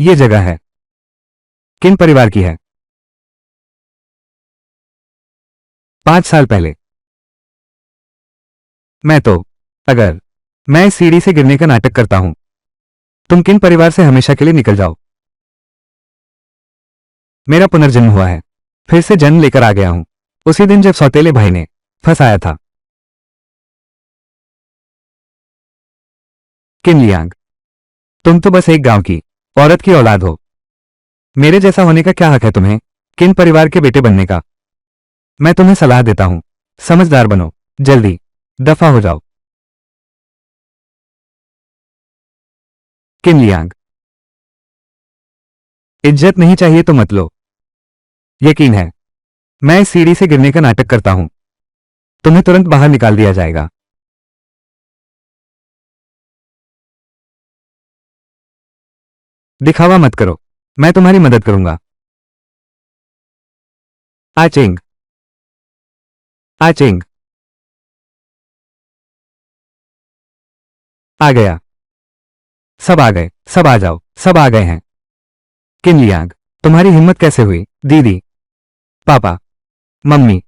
ये जगह है किन परिवार की है? 5 साल पहले। अगर मैं इस सीढ़ी से गिरने का नाटक करता हूं, तुम किन परिवार से हमेशा के लिए निकल जाओ। मेरा पुनर्जन्म हुआ है, फिर से जन्म लेकर आ गया हूं, उसी दिन जब सौतेले भाई ने फंसाया था। किन लियांग, तुम तो बस एक गांव की औरत की औलाद हो। मेरे जैसा होने का क्या हक है तुम्हें किन परिवार के बेटे बनने का? मैं तुम्हें सलाह देता हूं, समझदार बनो, जल्दी दफा हो जाओ। किन लियांग, इज्जत नहीं चाहिए तो मत लो। यकीन है मैं इस सीढ़ी से गिरने का नाटक करता हूं, तुम्हें तुरंत बाहर निकाल दिया जाएगा। दिखावा मत करो, मैं तुम्हारी मदद करूंगा। आचिंग आचिंग, आ गया। सब आ गए, सब आ जाओ, सब आ गए हैं। किन लियांग, तुम्हारी हिम्मत कैसे हुई? दीदी, पापा, मम्मी,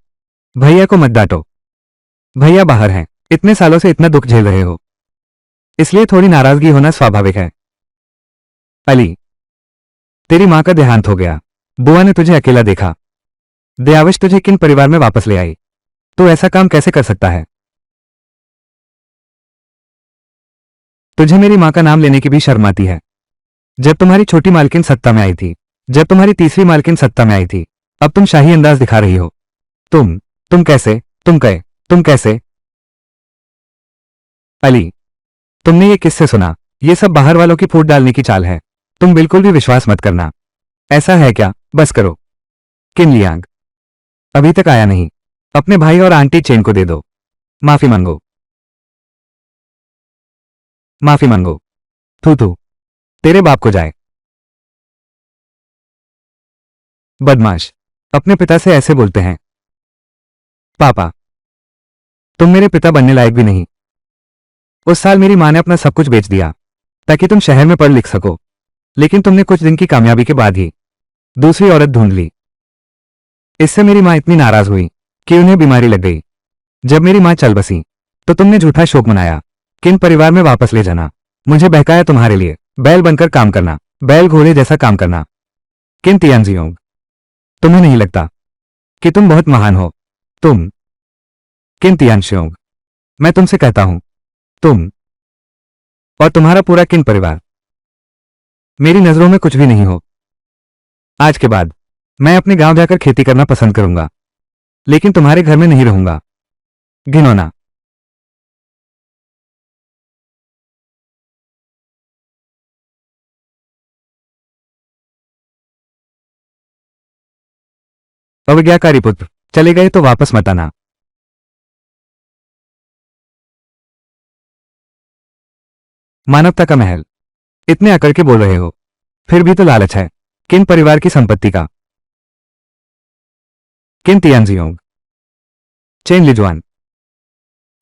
भैया को मत डांटो। भैया बाहर हैं, इतने सालों से इतना दुख झेल रहे हो, इसलिए थोड़ी नाराजगी होना स्वाभाविक है। अली, तेरी मां का देहांत हो गया, बुआ ने तुझे अकेला देखा, दयाविश तुझे किन परिवार में वापस ले आई। तू ऐसा काम कैसे कर सकता है? तुझे मेरी मां का नाम लेने की भी शर्म आती है। जब तुम्हारी छोटी मालकिन सत्ता में आई थी, जब तुम्हारी तीसरी मालकिन सत्ता में आई थी, अब तुम शाही अंदाज दिखा रही हो। तुम कैसे, तुम कैसे? अली, तुमने ये किससे सुना? ये सब बाहर वालों की फूट डालने की चाल है, तुम बिल्कुल भी विश्वास मत करना। ऐसा है क्या? बस करो। किन लियांग, अभी तक आया नहीं, अपने भाई और आंटी चेन को दे दो। माफी मांगो, माफी मांगो। थू थू, तेरे बाप को जाए। बदमाश, अपने पिता से ऐसे बोलते हैं? पापा, तुम मेरे पिता बनने लायक भी नहीं। उस साल मेरी मां ने अपना सब कुछ बेच दिया ताकि तुम शहर में पढ़ लिख सको, लेकिन तुमने कुछ दिन की कामयाबी के बाद ही दूसरी औरत ढूंढ ली। इससे मेरी मां इतनी नाराज हुई कि उन्हें बीमारी लग गई। जब मेरी मां चल बसी तो तुमने झूठा शोक मनाया, किन परिवार में वापस ले जाना, मुझे बहकाया तुम्हारे लिए, बैल बनकर काम करना, बैल घोड़े जैसा काम करना। किन तियांजियोंग, तुम्हें नहीं लगता कि तुम बहुत महान हो? तुम, किन तियांशियोंग, मैं तुमसे कहता हूं, तुम और तुम्हारा पूरा किन परिवार मेरी नजरों में कुछ भी नहीं हो। आज के बाद मैं अपने गांव जाकर खेती करना पसंद करूंगा, लेकिन तुम्हारे घर में नहीं रहूंगा। घिनौना। अवज्ञाकारी पुत्र, चले गए तो वापस मत आना। मानवता का महल, इतने अकड़ के बोल रहे हो, फिर भी तो लालच है किन परिवार की संपत्ति का। किन तियांजियोंग, चेन लिजुआन,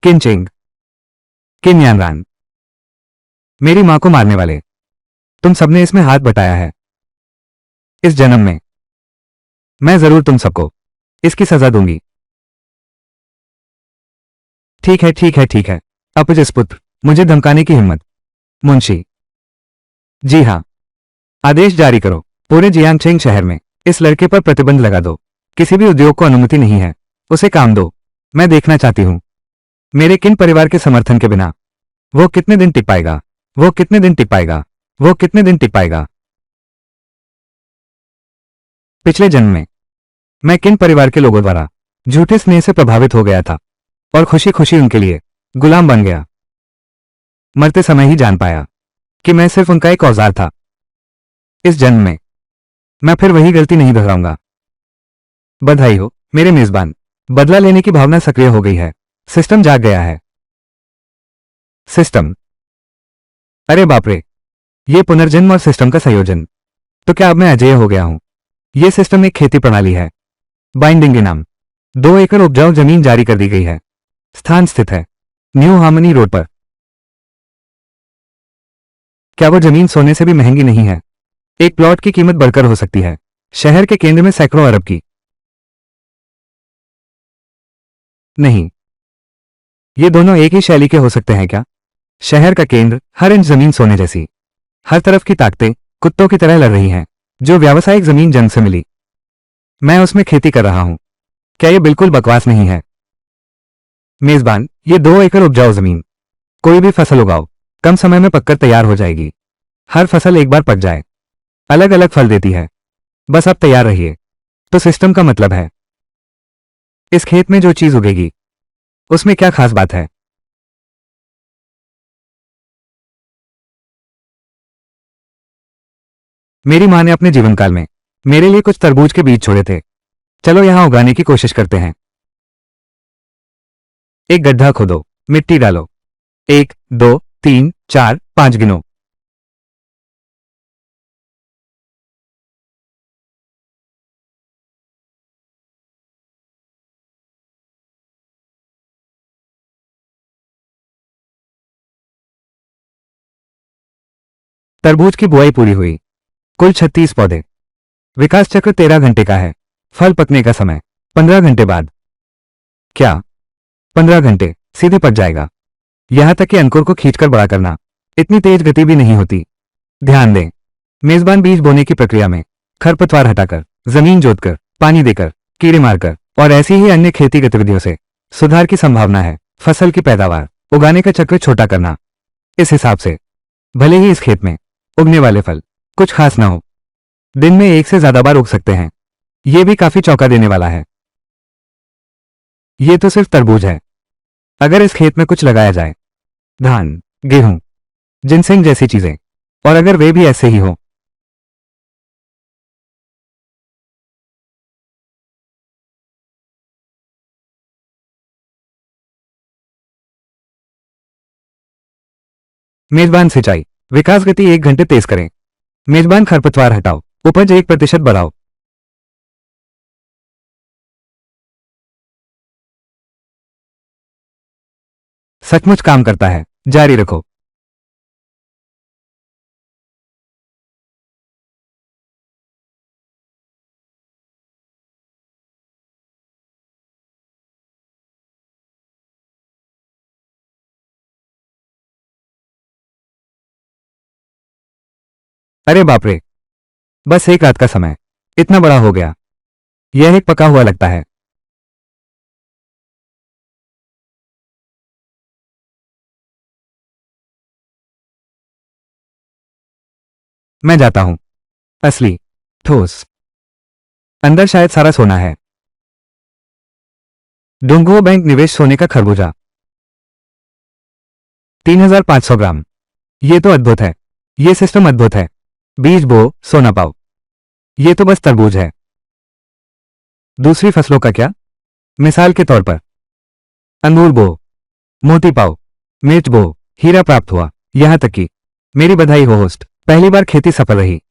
किन चेंग, किन यानरान, मेरी मां को मारने वाले, तुम सबने इसमें हाथ बटाया है। इस जन्म में मैं जरूर तुम सबको इसकी सजा दूंगी। ठीक है, ठीक है, ठीक है। अपजस पुत्र, मुझे धमकाने की हिम्मत। मुंशी, जी हां, आदेश जारी करो, पूरे जियांगचेंग शहर में इस लड़के पर प्रतिबंध लगा दो। किसी भी उद्योग को अनुमति नहीं है, उसे काम दो। मैं देखना चाहती हूं मेरे किन परिवार के समर्थन के बिना वो कितने दिन टिक पाएगा, वो कितने दिन टिक पाएगा, वो कितने दिन टिक पाएगा। पिछले जन्म में मैं किन परिवार के लोगों द्वारा झूठे स्नेह से प्रभावित हो गया था और खुशी खुशी उनके लिए गुलाम बन गया। मरते समय ही जान पाया कि मैं सिर्फ उनका एक औजार था। इस जन्म में मैं फिर वही गलती नहीं दोहराऊंगा। बधाई हो मेरे मेजबान, बदला लेने की भावना सक्रिय हो गई है, सिस्टम जाग गया है। सिस्टम, अरे बाप रे, ये पुनर्जन्म और सिस्टम का संयोजन। तो क्या अब मैं अजेय हो गया हूं? यह सिस्टम एक खेती प्रणाली है, बाइंडिंग इनाम 2 एकड़ उपजाऊ जमीन जारी कर दी गई है। स्थान स्थित है न्यू हार्मनी रोड पर। क्या वो जमीन सोने से भी महंगी नहीं है? एक प्लॉट की कीमत बढ़कर हो सकती है शहर के केंद्र में सैकड़ों अरब की। नहीं, ये दोनों एक ही शैली के हो सकते हैं क्या? शहर का केंद्र, हर इंच जमीन सोने जैसी, हर तरफ की ताकतें कुत्तों की तरह लड़ रही हैं। जो व्यावसायिक जमीन जंग से मिली, मैं उसमें खेती कर रहा हूं। क्या ये बिल्कुल बकवास नहीं है? मेजबान, ये 2 एकड़ उपजाऊ जमीन, कोई भी फसल उगाओ, कम समय में पककर तैयार हो जाएगी। हर फसल एक बार पक जाए, अलग अलग फल देती है। बस आप तैयार रहिए। तो सिस्टम का मतलब है, इस खेत में जो चीज उगेगी, उसमें क्या खास बात है? मेरी मां ने अपने जीवनकाल में मेरे लिए कुछ तरबूज के बीज छोड़े थे। चलो यहां उगाने की कोशिश करते हैं। एक गड्ढा खोदो, मिट्टी डालो। 1, 2, 3, 4, 5 गिनो। तरबूज की बुआई पूरी हुई। कुल 36 पौधे। विकास चक्र 13 घंटे का है। फल पकने का समय 15 घंटे बाद। क्या 15 घंटे सीधे पक जाएगा? यहां तक कि अंकुर को खींचकर बड़ा करना इतनी तेज गति भी नहीं होती। ध्यान दें, मेजबान बीज बोने की प्रक्रिया में खरपतवार हटाकर, जमीन जोतकर, पानी देकर, कीड़े मारकर और ऐसी ही अन्य खेती गतिविधियों से सुधार की संभावना है। फसल की पैदावार, उगाने का चक्र छोटा करना। इस हिसाब से भले ही इस खेत में उगने वाले फल कुछ खास ना हो, दिन में एक से ज्यादा बार उग सकते हैं। यह भी काफी चौंका देने वाला है। ये तो सिर्फ तरबूज है। अगर इस खेत में कुछ लगाया जाए, धान, गेहूं, जिनसेंग जैसी चीजें, और अगर वे भी ऐसे ही हो, मेजबान सिंचाई, विकास गति 1 घंटे तेज करें। मेजबान खरपतवार हटाओ, उपज 1% बढ़ाओ। सचमुच काम करता है, जारी रखो। अरे बाप रे, बस एक रात का समय इतना बड़ा हो गया। यह एक पका हुआ लगता है। मैं जाता हूं। असली, ठोस, अंदर शायद सारा सोना है। डोंगुओ बैंक निवेश सोने का खरबूजा, 3500 ग्राम। ये तो अद्भुत है। ये सिस्टम अद्भुत है। बीज बो, सोना पाओ। ये तो बस तरबूज है। दूसरी फसलों का क्या? मिसाल के तौर पर अंगूर बो, मोती पाओ, मिर्च बो, हीरा प्राप्त हुआ। यहां तक कि मेरी बधाई हो होस्ट, पहली बार खेती सफल रही।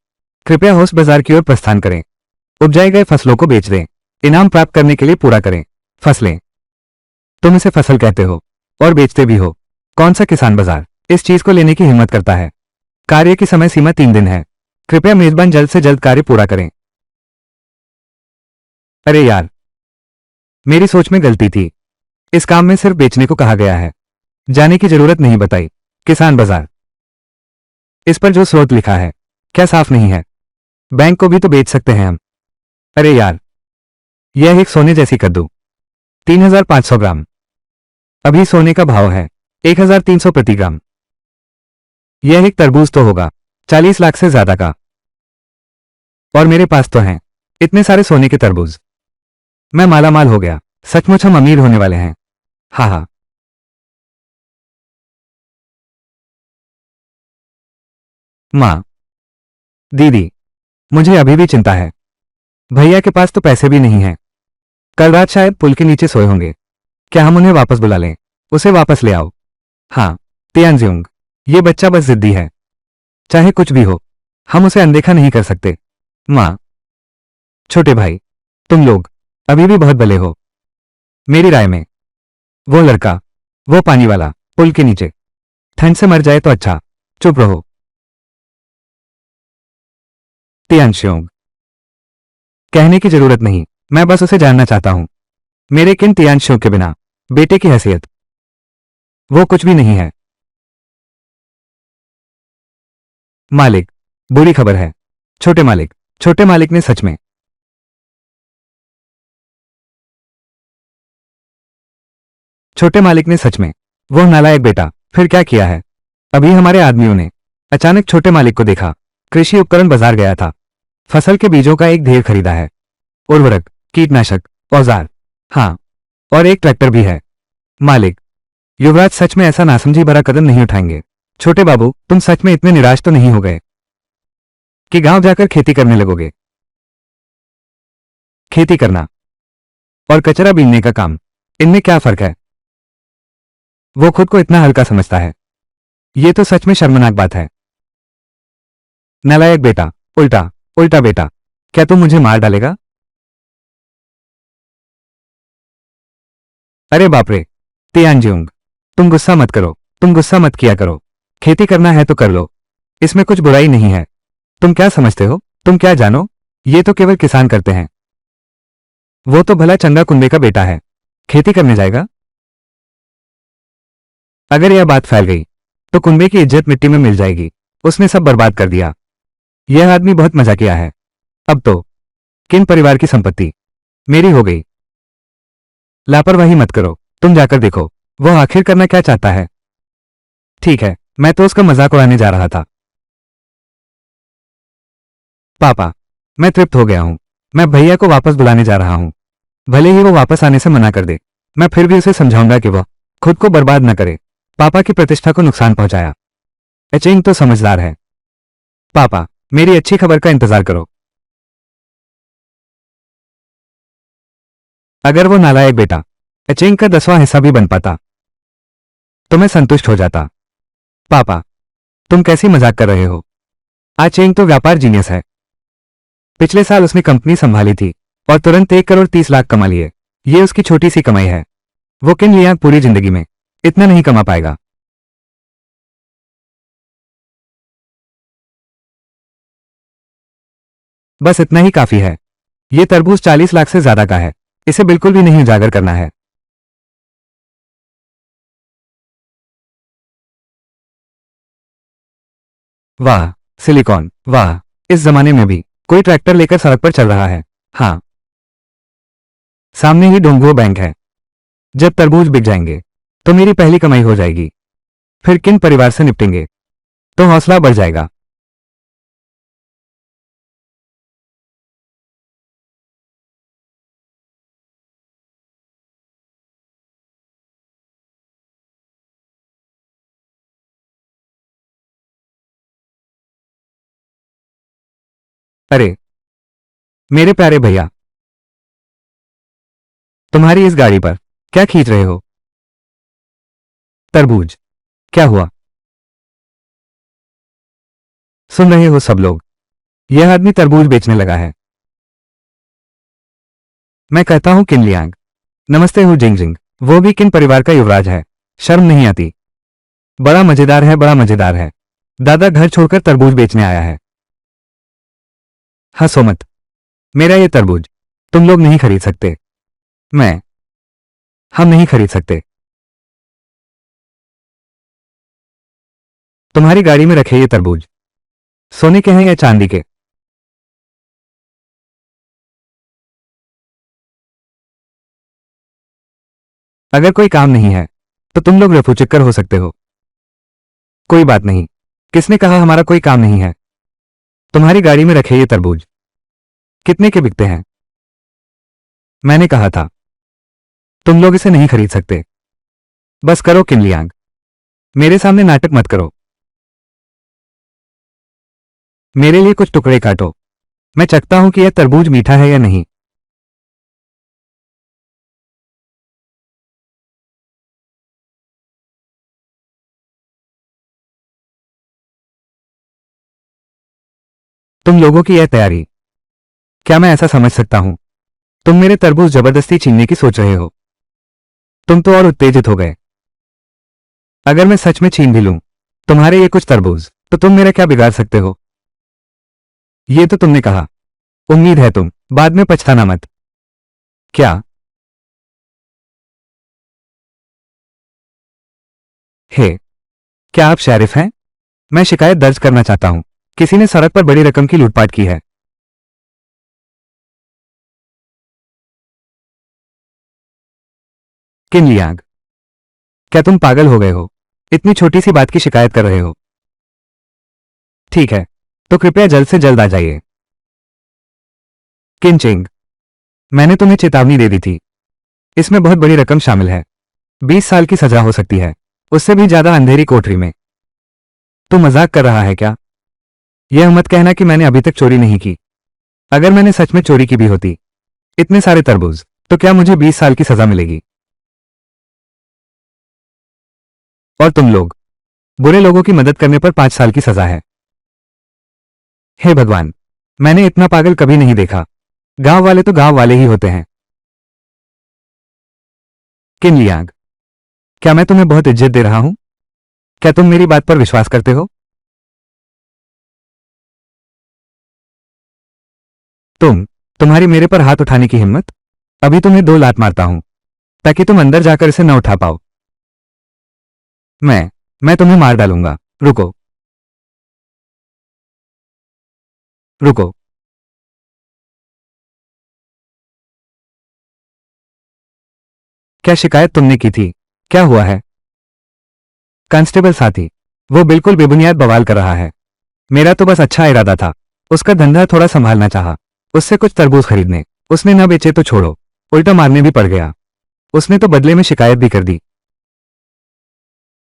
कृपया होस्ट बाजार की ओर प्रस्थान करें। उपजाए गए फसलों को बेच दें। इनाम प्राप्त करने के लिए पूरा करें। फसलें, तुम इसे फसल कहते हो और बेचते भी हो। कौन सा किसान बाजार इस चीज को लेने की हिम्मत करता है? कार्य की समय सीमा 3 दिन है। कृपया मेजबान जल्द से जल्द कार्य पूरा करें। अरे यार, मेरी सोच में गलती थी। इस काम में सिर्फ बेचने को कहा गया है, जाने की जरूरत नहीं बताई। किसान बाजार, इस पर जो स्रोत लिखा है, क्या साफ नहीं है? बैंक को भी तो बेच सकते हैं हम। अरे यार, यह एक सोने जैसी कद्दू, 3500 ग्राम। अभी सोने का भाव है 1300 प्रति ग्राम। यह एक तरबूज तो होगा 40 लाख से ज्यादा का। और मेरे पास तो हैं इतने सारे सोने के तरबूज। मैं मालामाल हो गया। सचमुच हम अमीर होने वाले हैं। हा हा। माँ, दीदी, मुझे अभी भी चिंता है। भैया के पास तो पैसे भी नहीं हैं। कल रात शायद पुल के नीचे सोए होंगे। क्या हम उन्हें वापस बुला लें? उसे वापस ले आओ। हाँ, तियानजियोंग, ये बच्चा बस जिद्दी है। चाहे कुछ भी हो, हम उसे अनदेखा नहीं कर सकते। माँ, छोटे भाई, तुम लोग अभी भी बहुत भले हो। मेरी राय में वो लड़का, वो पानी वाला, पुल के नीचे ठंड से मर जाए तो अच्छा। चुप रहो। तियांशोंग। कहने की जरूरत नहीं, मैं बस उसे जानना चाहता हूं। मेरे किन तियांशों के बिना बेटे की हैसियत वो कुछ भी नहीं है। मालिक, बुरी खबर है। छोटे मालिक ने सच में वो नालायक बेटा फिर क्या किया है? अभी हमारे आदमियों ने अचानक छोटे मालिक को देखा। कृषि उपकरण बाजार गया था। फसल के बीजों का एक ढेर खरीदा है। उर्वरक, कीटनाशक, औजार, हाँ, और एक ट्रैक्टर भी है। मालिक, युवराज सच में ऐसा नासमझी भरा कदम नहीं उठाएंगे। छोटे बाबू, तुम सच में इतने निराश तो नहीं हो गए कि गांव जाकर खेती करने लगोगे? खेती करना और कचरा बीनने का काम, इनमें क्या फर्क है? वो खुद को इतना हल्का समझता है। ये तो सच में शर्मनाक बात है। नालायक बेटा, उल्टा उल्टा बेटा, क्या तुम मुझे मार डालेगा? अरे बाप रे, तियांजियोंग, तुम गुस्सा मत किया करो। खेती करना है तो कर लो, इसमें कुछ बुराई नहीं है। तुम क्या समझते हो? तुम क्या जानो? ये तो केवल किसान करते हैं। वो तो भला चंगा कुंबे का बेटा है, खेती करने जाएगा? अगर यह बात फैल गई तो कुंबे की इज्जत मिट्टी में मिल जाएगी। उसने सब बर्बाद कर दिया। यह आदमी बहुत मजा किया है। अब तो किन परिवार की संपत्ति मेरी हो गई। लापरवाही मत करो, तुम जाकर देखो वो आखिर करना क्या चाहता है। ठीक है, मैं तो उसका मजाक उड़ाने जा रहा था। पापा, मैं तृप्त हो गया हूं। मैं भैया को वापस बुलाने जा रहा हूं। भले ही वो वापस आने से मना कर दे, मैं फिर भी उसे समझाऊंगा कि वह खुद को बर्बाद न करे। पापा की प्रतिष्ठा को नुकसान पहुंचाया। एचेंग तो समझदार है। पापा, मेरी अच्छी खबर का इंतजार करो। अगर वो नालायक बेटा एचेंग का 10वां हिस्सा भी बन पाता तो मैं संतुष्ट हो जाता। पापा, तुम कैसी मजाक कर रहे हो? आचेंग तो व्यापार जीनियस है। पिछले साल उसने कंपनी संभाली थी और तुरंत 1 करोड़ 30 लाख कमा लिए। ये उसकी छोटी सी कमाई है। वो किन लियांग पूरी जिंदगी में इतना नहीं कमा पाएगा। बस इतना ही काफी है। ये तरबूज 40 लाख से ज्यादा का है। इसे बिल्कुल भी नहीं उजागर करना है। वाह, सिलिकॉन, वाह, इस जमाने में भी कोई ट्रैक्टर लेकर सड़क पर चल रहा है। हाँ, सामने ही डोंगुओ बैंक है। जब तरबूज बिक जाएंगे तो मेरी पहली कमाई हो जाएगी। फिर किन परिवार से निपटेंगे तो हौसला बढ़ जाएगा। अरे मेरे प्यारे भैया, तुम्हारी इस गाड़ी पर क्या खींच रहे हो? तरबूज, क्या हुआ? सुन रहे हो सब लोग, यह आदमी तरबूज बेचने लगा है। मैं कहता हूं किन लियांग। नमस्ते हूं जिंग जिंग। वो भी किन परिवार का युवराज है। शर्म नहीं आती? बड़ा मजेदार है, बड़ा मजेदार है। दादा घर छोड़कर तरबूज बेचने आया है। हंसो मत। मेरा ये तरबूज तुम लोग नहीं खरीद सकते। मैं हम नहीं खरीद सकते। तुम्हारी गाड़ी में रखे ये तरबूज सोने के हैं या चांदी के? अगर कोई काम नहीं है तो तुम लोग रफूचक्कर हो सकते हो। कोई बात नहीं। किसने कहा हमारा कोई काम नहीं है? तुम्हारी गाड़ी में रखे ये तरबूज कितने के बिकते हैं? मैंने कहा था तुम लोग इसे नहीं खरीद सकते। बस करो किन लियांग, मेरे सामने नाटक मत करो। मेरे लिए कुछ टुकड़े काटो। मैं चखता हूं कि यह तरबूज मीठा है या नहीं। तुम लोगों की यह तैयारी, क्या मैं ऐसा समझ सकता हूं तुम मेरे तरबूज जबरदस्ती छीनने की सोच रहे हो? तुम तो और उत्तेजित हो गए। अगर मैं सच में छीन भी लूं तुम्हारे ये कुछ तरबूज तो तुम मेरा क्या बिगाड़ सकते हो? ये तो तुमने कहा। उम्मीद है तुम बाद में पछताना मत। क्या? हे, क्या आप शेरिफ हैं? मैं शिकायत दर्ज करना चाहता हूं। किसी ने सड़क पर बड़ी रकम की लूटपाट की है। किन लियांग, क्या तुम पागल हो गए हो? इतनी छोटी सी बात की शिकायत कर रहे हो? ठीक है, तो कृपया जल्द से जल्द आ जाइए। किन चिंग, मैंने तुम्हें चेतावनी दे दी थी। इसमें बहुत बड़ी रकम शामिल है। 20 साल की सजा हो सकती है, उससे भी ज्यादा अंधेरी कोठरी में। तू मजाक कर रहा है क्या? यह मत कहना कि मैंने अभी तक चोरी नहीं की। अगर मैंने सच में चोरी की भी होती, इतने सारे तरबूज, तो क्या मुझे 20 साल की सजा मिलेगी? और तुम लोग, बुरे लोगों की मदद करने पर 5 साल की सजा है। हे भगवान, मैंने इतना पागल कभी नहीं देखा। गांव वाले तो गांव वाले ही होते हैं। किन लियांग, क्या मैं तुम्हें बहुत इज्जत दे रहा हूं? क्या तुम मेरी बात पर विश्वास करते हो? तुम्हारी मेरे पर हाथ उठाने की हिम्मत? अभी तुम्हें 2 लात मारता हूं, ताकि तुम अंदर जाकर इसे न उठा पाओ। मैं तुम्हें मार डालूंगा। रुको, रुको। क्या शिकायत तुमने की थी? क्या हुआ है? कांस्टेबल साथी, वो बिल्कुल बेबुनियाद बवाल कर रहा है। मेरा तो बस अच्छा इरादा था। उसका धंधा थोड़ा संभालना चाहा, उससे कुछ तरबूज खरीदने। उसने न बेचे तो छोड़ो, उल्टा मारने भी पड़ गया। उसने तो बदले में शिकायत भी कर दी।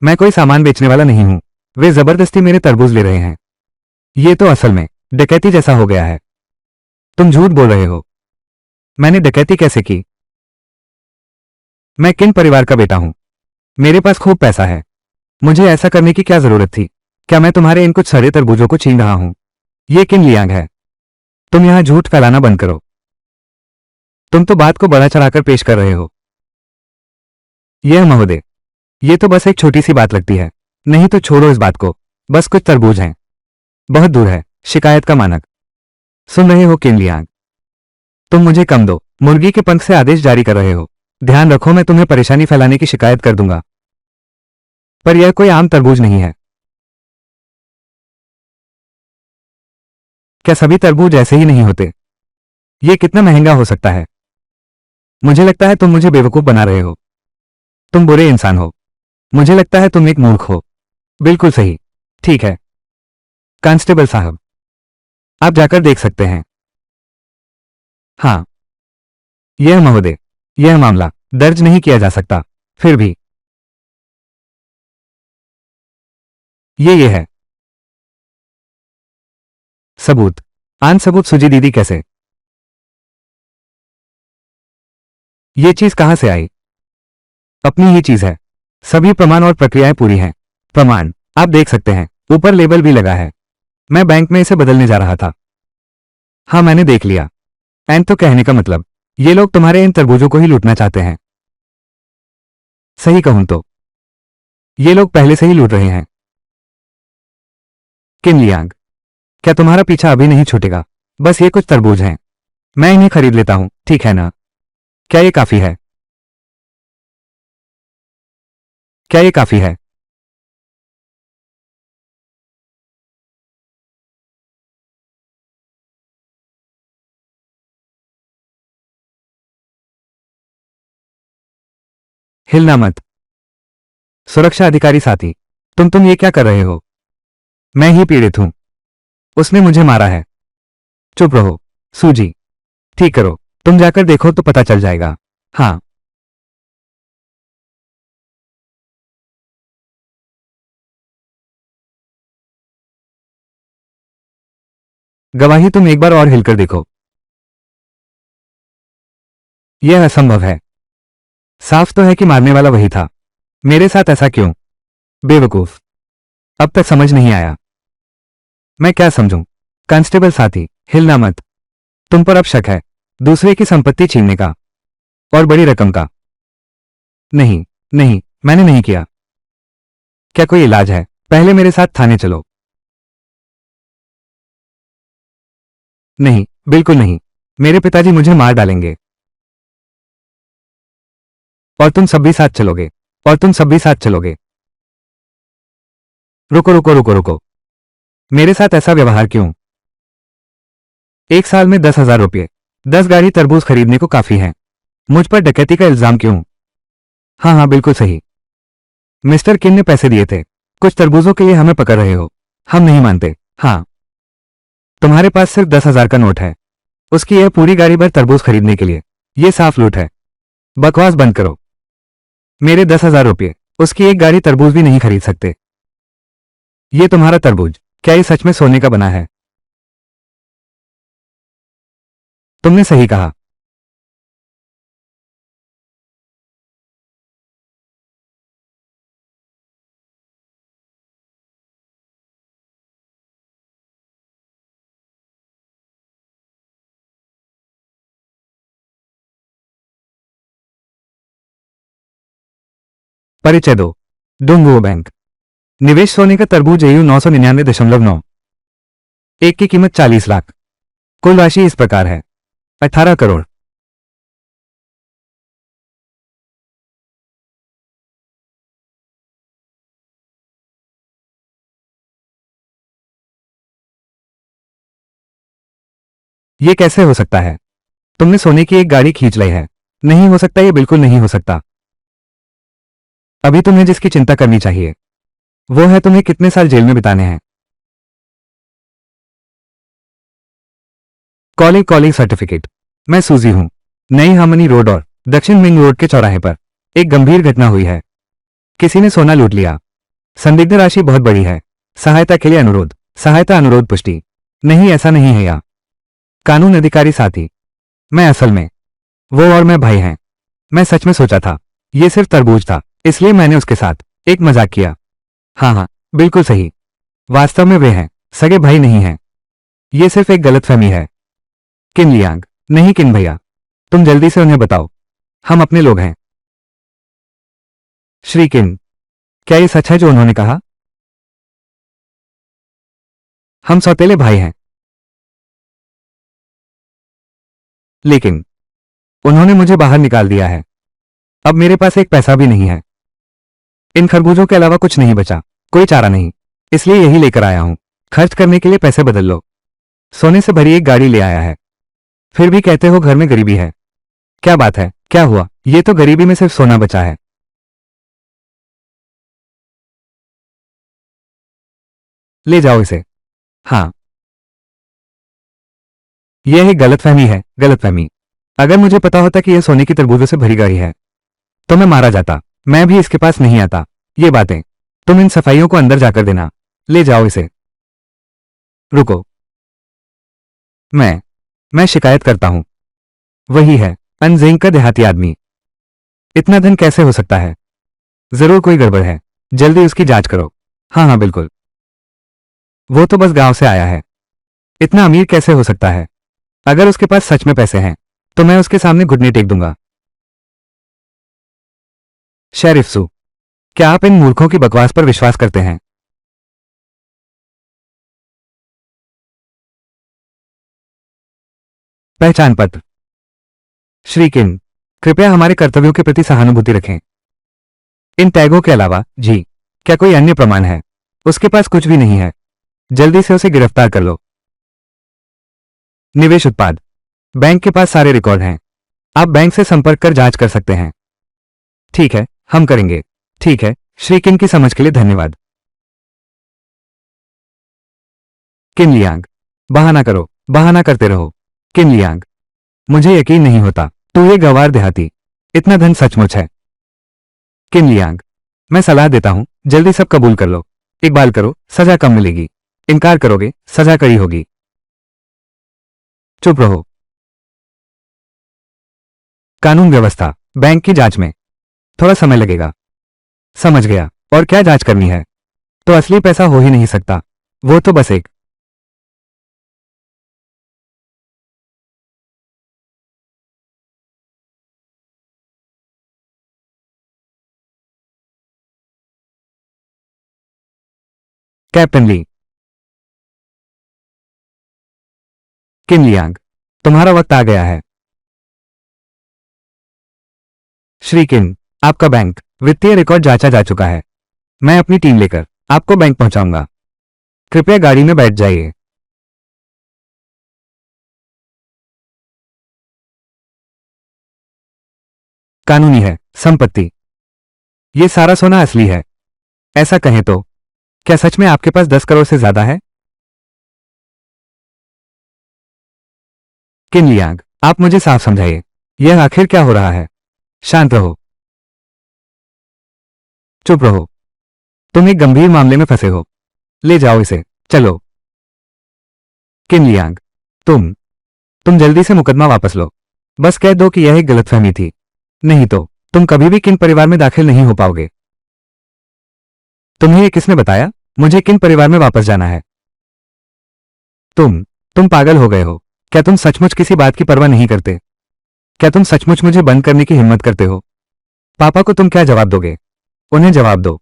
मैं कोई सामान बेचने वाला नहीं हूं। वे जबरदस्ती मेरे तरबूज ले रहे हैं। ये तो असल में डकैती जैसा हो गया है। तुम झूठ बोल रहे हो। मैंने डकैती कैसे की? मैं किन परिवार का बेटा हूं? मेरे पास खूब पैसा है। मुझे ऐसा करने की क्या जरूरत थी? क्या मैं तुम्हारे इन कुछ सड़े तरबूजों को छीन रहा हूं? ये किन लियांग है? तुम यहां झूठ फैलाना बंद करो। तुम तो बात को बड़ा चढ़ाकर पेश कर रहे हो। यह महोदय, ये तो बस एक छोटी सी बात लगती है। नहीं तो छोड़ो इस बात को। बस कुछ तरबूज हैं। बहुत दूर है शिकायत का मानक। सुन रहे हो किन लियांग? तुम मुझे कम दो। मुर्गी के पंख से आदेश जारी कर रहे हो। ध्यान रखो, मैं तुम्हें परेशानी फैलाने की शिकायत कर दूंगा। पर यह कोई आम तरबूज नहीं है। क्या सभी तरबूज ऐसे ही नहीं होते? यह कितना महंगा हो सकता है? मुझे लगता है तुम मुझे बेवकूफ बना रहे हो। तुम बुरे इंसान हो। मुझे लगता है तुम एक मूर्ख हो। बिल्कुल सही। ठीक है कांस्टेबल साहब, आप जाकर देख सकते हैं। हाँ, यह महोदय, यह मामला दर्ज नहीं किया जा सकता। फिर भी ये है सबूत। आन सबूत सुजी दीदी कैसे? ये चीज कहां से आई? अपनी ही चीज है। सभी प्रमाण और प्रक्रियाएं पूरी हैं। प्रमाण आप देख सकते हैं, ऊपर लेबल भी लगा है। मैं बैंक में इसे बदलने जा रहा था। हाँ, मैंने देख लिया। एंड तो कहने का मतलब, ये लोग तुम्हारे इन तरबूजों को ही लूटना चाहते हैं। सही कहूं तो ये लोग पहले से ही लूट रहे हैं। किन लियांग, क्या तुम्हारा पीछा अभी नहीं छूटेगा? बस ये कुछ तरबूज हैं। मैं इन्हें खरीद लेता हूं, ठीक है ना? क्या ये काफी है? क्या ये काफी है? हिलना मत। सुरक्षा अधिकारी साथी, तुम ये क्या कर रहे हो? मैं ही पीड़ित हूं। उसने मुझे मारा है। चुप रहो। सूजी ठीक करो। तुम जाकर देखो तो पता चल जाएगा। हाँ, गवाही तुम एक बार और हिलकर देखो। यह असंभव है। साफ तो है कि मारने वाला वही था। मेरे साथ ऐसा क्यों? बेवकूफ, अब तक समझ नहीं आया। मैं क्या समझूं? कांस्टेबल साथी, हिलना मत। तुम पर अब शक है, दूसरे की संपत्ति छीनने का, और बड़ी रकम का। नहीं, नहीं, मैंने नहीं किया। क्या कोई इलाज है? पहले मेरे साथ थाने चलो। नहीं, बिल्कुल नहीं। मेरे पिताजी मुझे मार डालेंगे। और तुम सब भी साथ चलोगे। और तुम सब भी साथ चलोगे। रुको रुको रुको रुको। मेरे साथ ऐसा व्यवहार क्यों? एक साल में 10,000 रुपये, 10 गाड़ी तरबूज खरीदने को काफी है। मुझ पर डकैती का इल्जाम क्यों? हाँ हाँ, बिल्कुल सही। मिस्टर किन ने पैसे दिए थे। कुछ तरबूजों के लिए हमें पकड़ रहे हो। हम नहीं मानते। हाँ, तुम्हारे पास सिर्फ 10,000 का नोट है, उसकी यह पूरी गाड़ी भर तरबूज खरीदने के लिए। यह साफ लूट है। बकवास बंद करो। मेरे 10,000 रुपये उसकी एक गाड़ी तरबूज भी नहीं खरीद सकते। ये तुम्हारा तरबूज, क्या ये सच में सोने का बना है? तुमने सही कहा। परिचय दो। डोंगुओ बैंक। निवेश सोने का तरबूज एयू 999.9। एक की कीमत 40 लाख। कुल राशि इस प्रकार है: 18 करोड़। ये कैसे हो सकता है? तुमने सोने की एक गाड़ी खींच ली है। नहीं हो सकता, ये बिल्कुल नहीं हो सकता। अभी तुम्हें जिसकी चिंता करनी चाहिए वो है तुम्हें कितने साल जेल में बिताने हैं। College college certificate. मैं सूजी हूं। नई हामनी रोड और दक्षिण मिंग रोड के चौराहे पर एक गंभीर घटना हुई है। किसी ने सोना लूट लिया। संदिग्ध राशि बहुत बड़ी है। सहायता के लिए अनुरोध। सहायता अनुरोध पुष्टि। नहीं, ऐसा नहीं है या कानून अधिकारी साथी। मैं असल में वो और मैं भाई हैं। मैं सच में सोचा था ये सिर्फ तरबूज था, इसलिए मैंने उसके साथ एक मजाक किया। हाँ हाँ, बिल्कुल सही। वास्तव में वे हैं, सगे भाई नहीं हैं। ये सिर्फ एक गलतफहमी है। किन लियांग। नहीं किन भैया, तुम जल्दी से उन्हें बताओ हम अपने लोग हैं। श्री किन, क्या ये सच है जो उन्होंने कहा? हम सौतेले भाई हैं। लेकिन उन्होंने मुझे बाहर निकाल दिया है। अब मेरे पास एक पैसा भी नहीं है। इन खरबूजों के अलावा कुछ नहीं बचा। कोई चारा नहीं, इसलिए यही लेकर आया हूं। खर्च करने के लिए पैसे बदल लो। सोने से भरी एक गाड़ी ले आया है, फिर भी कहते हो घर में गरीबी है। क्या बात है, क्या हुआ? ये तो गरीबी में सिर्फ सोना बचा है। ले जाओ इसे। हाँ, यह एक गलतफहमी है, गलतफहमी। अगर मुझे पता होता कि यह सोने की तरबूजों से भरी गाड़ी है तो मैं मारा जाता। मैं भी इसके पास नहीं आता। ये बातें तुम इन सफाइयों को अंदर जाकर देना। ले जाओ इसे। रुको। मैं शिकायत करता हूं। वही है, अनजेंग का देहाती आदमी। इतना धन कैसे हो सकता है? जरूर कोई गड़बड़ है। जल्दी उसकी जांच करो। हाँ हाँ, बिल्कुल। वो तो बस गांव से आया है। इतना अमीर कैसे हो सकता है? अगर उसके पास सच में पैसे हैं तो मैं उसके सामने घुटने टेक दूंगा। शेरिफ सू, क्या आप इन मूर्खों की बकवास पर विश्वास करते हैं? पहचान पत्र। श्री किन, कृपया हमारे कर्तव्यों के प्रति सहानुभूति रखें। इन टैगों के अलावा जी, क्या कोई अन्य प्रमाण है? उसके पास कुछ भी नहीं है। जल्दी से उसे गिरफ्तार कर लो। निवेश उत्पाद। बैंक के पास सारे रिकॉर्ड हैं। आप बैंक से संपर्क कर जांच कर सकते हैं। ठीक है, हम करेंगे। ठीक है, श्री किन की समझ के लिए धन्यवाद। किन लियांग, बहाना करो, बहाना करते रहो। किन लियांग, मुझे यकीन नहीं होता तू ये गंवार देहाती, इतना धन सचमुच है? किन लियांग, मैं सलाह देता हूं जल्दी सब कबूल कर लो। इकबाल करो, सजा कम मिलेगी। इनकार करोगे, सजा कड़ी होगी। चुप रहो। कानून व्यवस्था। बैंक की जांच में थोड़ा समय लगेगा। समझ गया। और क्या जांच करनी है? तो असली पैसा हो ही नहीं सकता। वो तो बस एक कैप्टन ली। किन लियांग, तुम्हारा वक्त आ गया है। श्री किन, आपका बैंक वित्तीय रिकॉर्ड जांचा जा चुका है। मैं अपनी टीम लेकर आपको बैंक पहुंचाऊंगा। कृपया गाड़ी में बैठ जाइए। कानूनी है संपत्ति। ये सारा सोना असली है। ऐसा कहें तो क्या सच में आपके पास 10 करोड़ से ज्यादा है? किन लियांग, आप मुझे साफ समझाइए, यह आखिर क्या हो रहा है? शांत रहो, चुप रहो। तुम एक गंभीर मामले में फंसे हो। ले जाओ इसे, चलो। किन लियांग, तुम जल्दी से मुकदमा वापस लो। बस कह दो कि यह एक गलतफहमी थी। नहीं तो तुम कभी भी किन परिवार में दाखिल नहीं हो पाओगे। तुम्हें ये किसने बताया मुझे किन परिवार में वापस जाना है? तुम पागल हो गए हो। क्या तुम सचमुच किसी बात की परवाह नहीं करते? क्या तुम सचमुच मुझे बंद करने की हिम्मत करते हो? पापा को तुम क्या जवाब दोगे? उन्हें जवाब दो।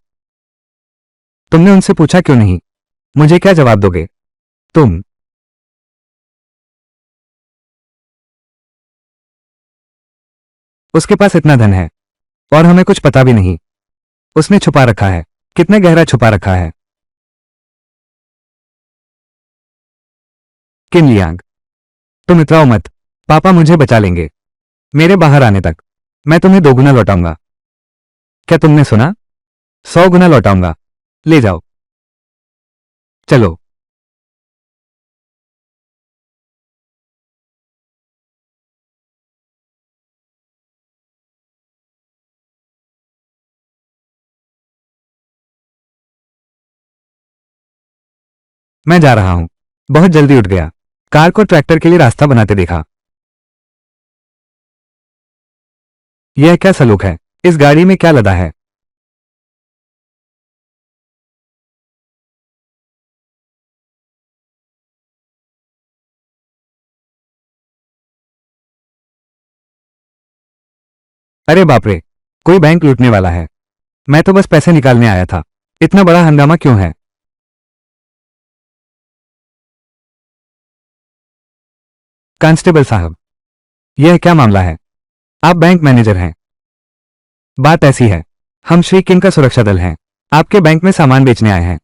तुमने उनसे पूछा क्यों नहीं? मुझे क्या जवाब दोगे? तुम उसके पास इतना धन है और हमें कुछ पता भी नहीं। उसने छुपा रखा है। कितने गहरा छुपा रखा है? किन लियांग, तुम इतराओ मत। पापा मुझे बचा लेंगे। मेरे बाहर आने तक मैं तुम्हें 2 गुना लौटाऊंगा। क्या तुमने सुना? 100 गुना लौटाऊंगा। ले जाओ, चलो। मैं जा रहा हूं। बहुत जल्दी उठ गया। कार को ट्रैक्टर के लिए रास्ता बनाते देखा। यह क्या सलूक है? इस गाड़ी में क्या लदा है? अरे बाप रे, कोई बैंक लूटने वाला है। मैं तो बस पैसे निकालने आया था। इतना बड़ा हंगामा क्यों है? कांस्टेबल साहब, यह क्या मामला है? आप बैंक मैनेजर हैं। बात ऐसी है, हम श्री किन का सुरक्षा दल हैं। आपके बैंक में सामान बेचने आए हैं।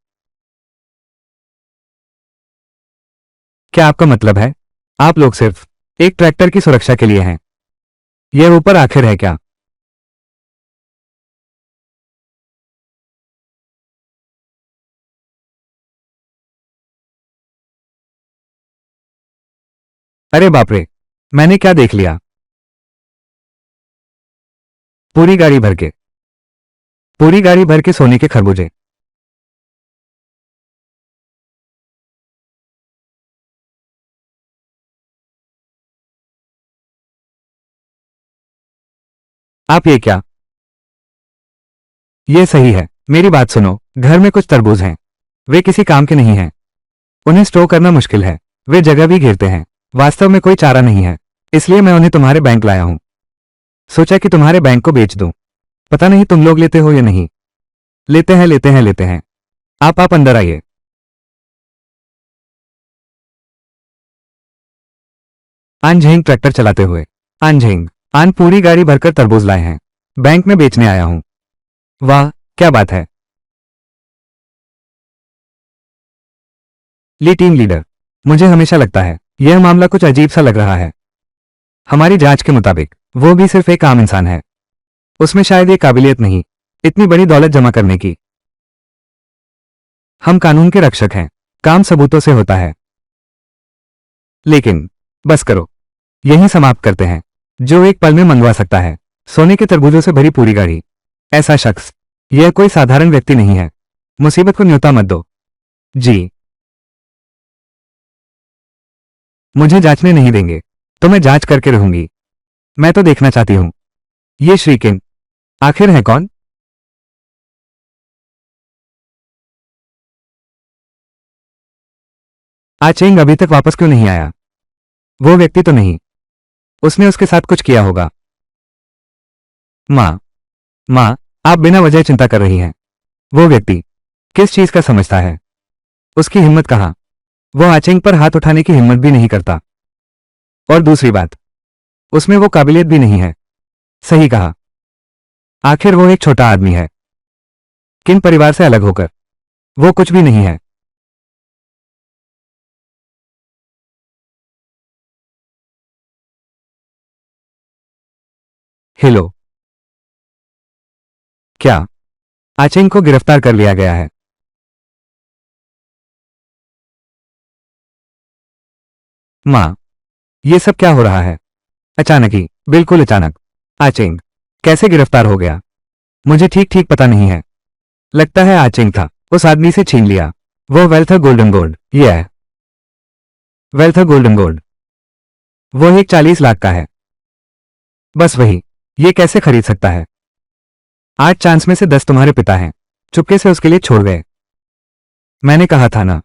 क्या आपका मतलब है आप लोग सिर्फ एक ट्रैक्टर की सुरक्षा के लिए हैं? यह ऊपर आखिर है क्या? अरे बाप रे, मैंने क्या देख लिया? पूरी गाड़ी भर के, पूरी गाड़ी भर के सोने के खरबूजे। आप ये क्या? ये सही है। मेरी बात सुनो, घर में कुछ तरबूज हैं। वे किसी काम के नहीं हैं। उन्हें स्टोर करना मुश्किल है। वे जगह भी घेरते हैं। वास्तव में कोई चारा नहीं है। इसलिए मैं उन्हें तुम्हारे बैंक लाया हूं। सोचा कि तुम्हारे बैंक को बेच दूं। पता नहीं तुम लोग लेते हो या नहीं। लेते हैं, लेते हैं, लेते हैं। आप अंदर आइए। आनझेंग ट्रैक्टर चलाते हुए। आनझेंग, आन पूरी गाड़ी भरकर तरबूज लाए हैं। बैंक में बेचने आया हूं। वाह, क्या बात है। ली टीम लीडर, मुझे हमेशा लगता है यह मामला कुछ अजीब सा लग रहा है। हमारी जांच के मुताबिक वो भी सिर्फ एक आम इंसान है। उसमें शायद ये काबिलियत नहीं इतनी बड़ी दौलत जमा करने की। हम कानून के रक्षक हैं। काम सबूतों से होता है। लेकिन बस करो, यहीं समाप्त करते हैं। जो एक पल में मंगवा सकता है सोने के तरबूजों से भरी पूरी गाड़ी, ऐसा शख्स, यह कोई साधारण व्यक्ति नहीं है। मुसीबत को न्योता मत दो। जी, मुझे जांचने नहीं देंगे तो मैं जांच करके रहूंगी। मैं तो देखना चाहती हूं ये श्रीकिन आखिर है कौन? आचेंग अभी तक वापस क्यों नहीं आया? वो व्यक्ति तो नहीं, उसने उसके साथ कुछ किया होगा। माँ, माँ, आप बिना वजह चिंता कर रही हैं। वो व्यक्ति किस चीज का समझता है? उसकी हिम्मत कहाँ? वो आचेंग पर हाथ उठाने की हिम्मत भी नहीं करता। और दूसरी बात, उसमें वो काबिलियत भी नहीं है। सही कहा। आखिर वो एक छोटा आदमी है। किन परिवार से अलग होकर वो कुछ भी नहीं है। हेलो। क्या आचेंग को गिरफ्तार कर लिया गया है? माँ, ये सब क्या हो रहा है? अचानक ही, बिल्कुल अचानक। आचेंग कैसे गिरफ्तार हो गया? मुझे ठीक ठीक पता नहीं है। लगता है आचेंग था, उस आदमी से छीन लिया। वो वेल्थ गोल्डन गोल्ड, ये है वेल्थ गोल्डन गोल्ड। वो एक 40 लाख का है। बस वही। ये कैसे खरीद सकता है? 8 चांस में से 10 तुम्हारे पिता हैं, चुपके से उसके लिए छोड़ गए। मैंने कहा था ना,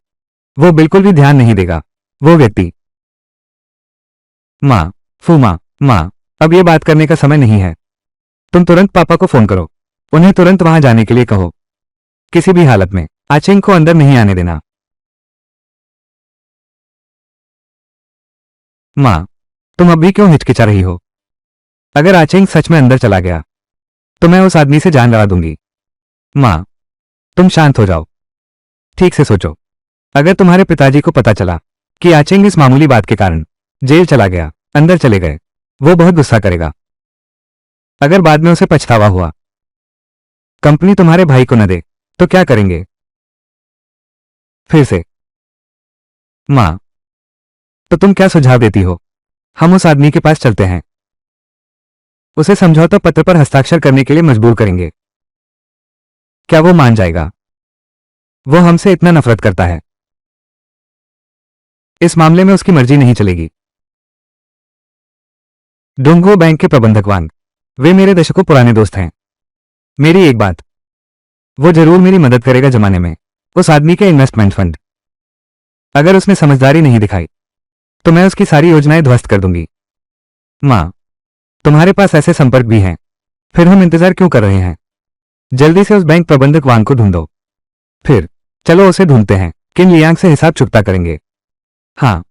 वो बिल्कुल भी ध्यान नहीं देगा। वो व्यक्ति। माँ, फूमा, माँ, अब ये बात करने का समय नहीं है। तुम तुरंत पापा को फोन करो। उन्हें तुरंत वहां जाने के लिए कहो। किसी भी हालत में आचेंग को अंदर नहीं आने देना। माँ, तुम अब भी क्यों हिचकिचा रही हो? अगर आचेंग सच में अंदर चला गया तो मैं उस आदमी से जान लड़ा दूंगी। माँ, तुम शांत हो जाओ। ठीक से सोचो। अगर तुम्हारे पिताजी को पता चला कि आचेंग इस मामूली बात के कारण जेल चला गया, अंदर चले गए, वो बहुत गुस्सा करेगा। अगर बाद में उसे पछतावा हुआ, कंपनी तुम्हारे भाई को न दे, तो क्या करेंगे? फिर से। माँ, तो तुम क्या सुझाव देती हो? हम उस आदमी के पास चलते हैं, उसे समझौता पत्र पर हस्ताक्षर करने के लिए मजबूर करेंगे। क्या वो मान जाएगा? वो हमसे इतना नफरत करता है। इस मामले में उसकी मर्जी नहीं चलेगी। डोंगो बैंक के प्रबंधक वांग, वे मेरे दशकों पुराने दोस्त हैं। मेरी एक बात, वो जरूर मेरी मदद करेगा जमाने में उस आदमी के इन्वेस्टमेंट फंड। अगर उसने समझदारी नहीं दिखाई तो मैं उसकी सारी योजनाएं ध्वस्त कर दूंगी। माँ, तुम्हारे पास ऐसे संपर्क भी हैं, फिर हम इंतजार क्यों कर रहे हैं? जल्दी से उस बैंक प्रबंधक वांग को ढूंढो। फिर चलो उसे ढूंढते हैं। किन लियांग से हिसाब चुकता करेंगे। हाँ,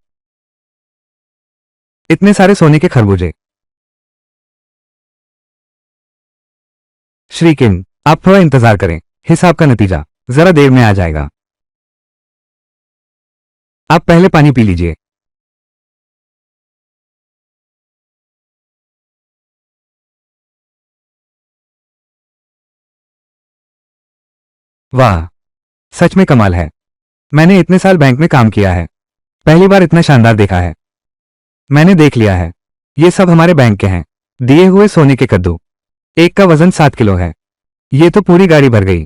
इतने सारे सोने के खरबूजे। श्री किन, आप थोड़ा इंतजार करें, हिसाब का नतीजा जरा देर में आ जाएगा। आप पहले पानी पी लीजिए। वाह, सच में कमाल है। मैंने इतने साल बैंक में काम किया है, पहली बार इतना शानदार देखा है। मैंने देख लिया है, ये सब हमारे बैंक के हैं, दिए हुए सोने के कद्दू। एक का वजन 7 किलो है। ये तो पूरी गाड़ी भर गई।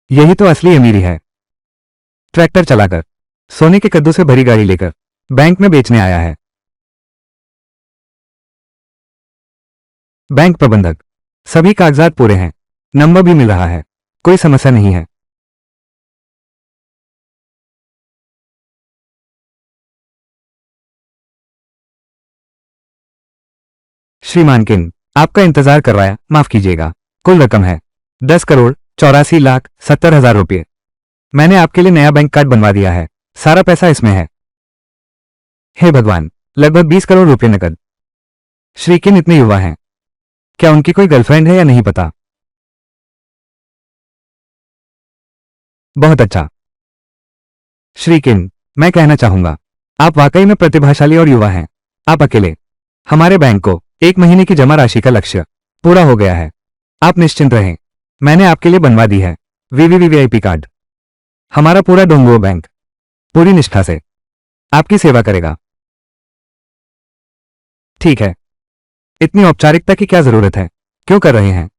यही तो असली अमीरी है। ट्रैक्टर चलाकर सोने के कद्दू से भरी गाड़ी लेकर बैंक में बेचने आया है। बैंक प्रबंधक, सभी कागजात पूरे हैं, नंबर भी मिल रहा है, कोई समस्या नहीं है। श्रीमान किन, आपका इंतजार करवाया, माफ कीजिएगा। कुल रकम है 10 करोड़ 84 लाख 70 हजार रुपये। मैंने आपके लिए नया बैंक कार्ड बनवा दिया है, सारा पैसा इसमें है। हे भगवान, लगभग 20 करोड़ रुपए नकद। श्री किन इतने युवा हैं, क्या उनकी कोई गर्लफ्रेंड है या नहीं पता? बहुत अच्छा। श्री किन, मैं कहना चाहूंगा, आप वाकई में प्रतिभाशाली और युवा हैं। आप अकेले हमारे बैंक को 1 महीने की जमा राशि का लक्ष्य पूरा हो गया है। आप निश्चिंत रहें, मैंने आपके लिए बनवा दी है वीवीवीवीआईपी कार्ड। हमारा पूरा डोंगुओ बैंक पूरी निष्ठा से आपकी सेवा करेगा। ठीक है, इतनी औपचारिकता की क्या जरूरत है? क्यों कर रहे हैं?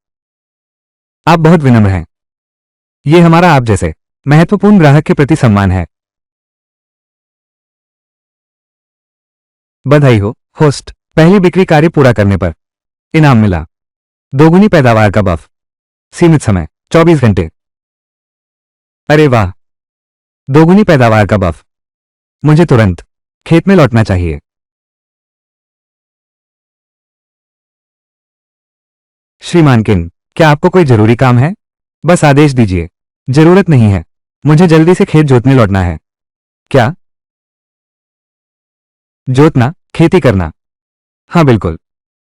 आप बहुत विनम्र हैं। ये हमारा आप जैसे महत्वपूर्ण ग्राहक के प्रति सम्मान है। बधाई हो होस्ट, पहली बिक्री कार्य पूरा करने पर इनाम मिला। दोगुनी पैदावार का बफ, सीमित समय 24 घंटे। अरे वाह, दोगुनी पैदावार का बफ। मुझे तुरंत खेत में लौटना चाहिए। श्रीमान किन, क्या आपको कोई जरूरी काम है? बस आदेश दीजिए। जरूरत नहीं है, मुझे जल्दी से खेत जोतने लौटना है। क्या जोतना? खेती करना। हाँ बिल्कुल,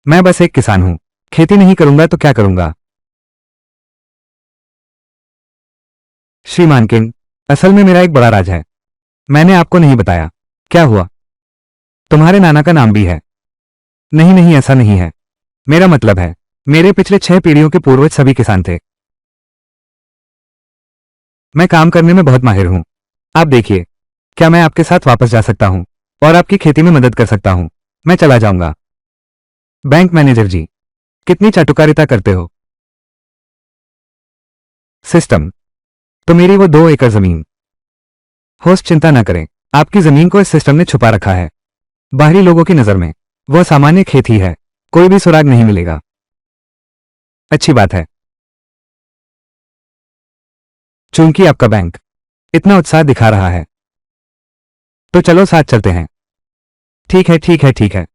मैं बस एक किसान हूं। खेती नहीं करूंगा तो क्या करूंगा? श्रीमान किंग, असल में मेरा एक बड़ा राज है। मैंने आपको नहीं बताया। क्या हुआ? तुम्हारे नाना का नाम भी है? नहीं नहीं, ऐसा नहीं है। मेरा मतलब है, मेरे पिछले 6 पीढ़ियों के पूर्वज सभी किसान थे। मैं काम करने में बहुत माहिर हूं। आप देखिए, क्या मैं आपके साथ वापस जा सकता हूं और आपकी खेती में मदद कर सकता हूं? मैं चला जाऊंगा। बैंक मैनेजर जी, कितनी चाटुकारिता करते हो। सिस्टम, तो मेरी वो 2 एकड़ जमीन। होस्ट, चिंता न करें, आपकी जमीन को इस सिस्टम ने छुपा रखा है। बाहरी लोगों की नजर में वह सामान्य खेत ही है। कोई भी सुराग नहीं मिलेगा। अच्छी बात है। चूंकि आपका बैंक इतना उत्साह दिखा रहा है, तो चलो साथ चलते हैं। ठीक है ठीक है ठीक है।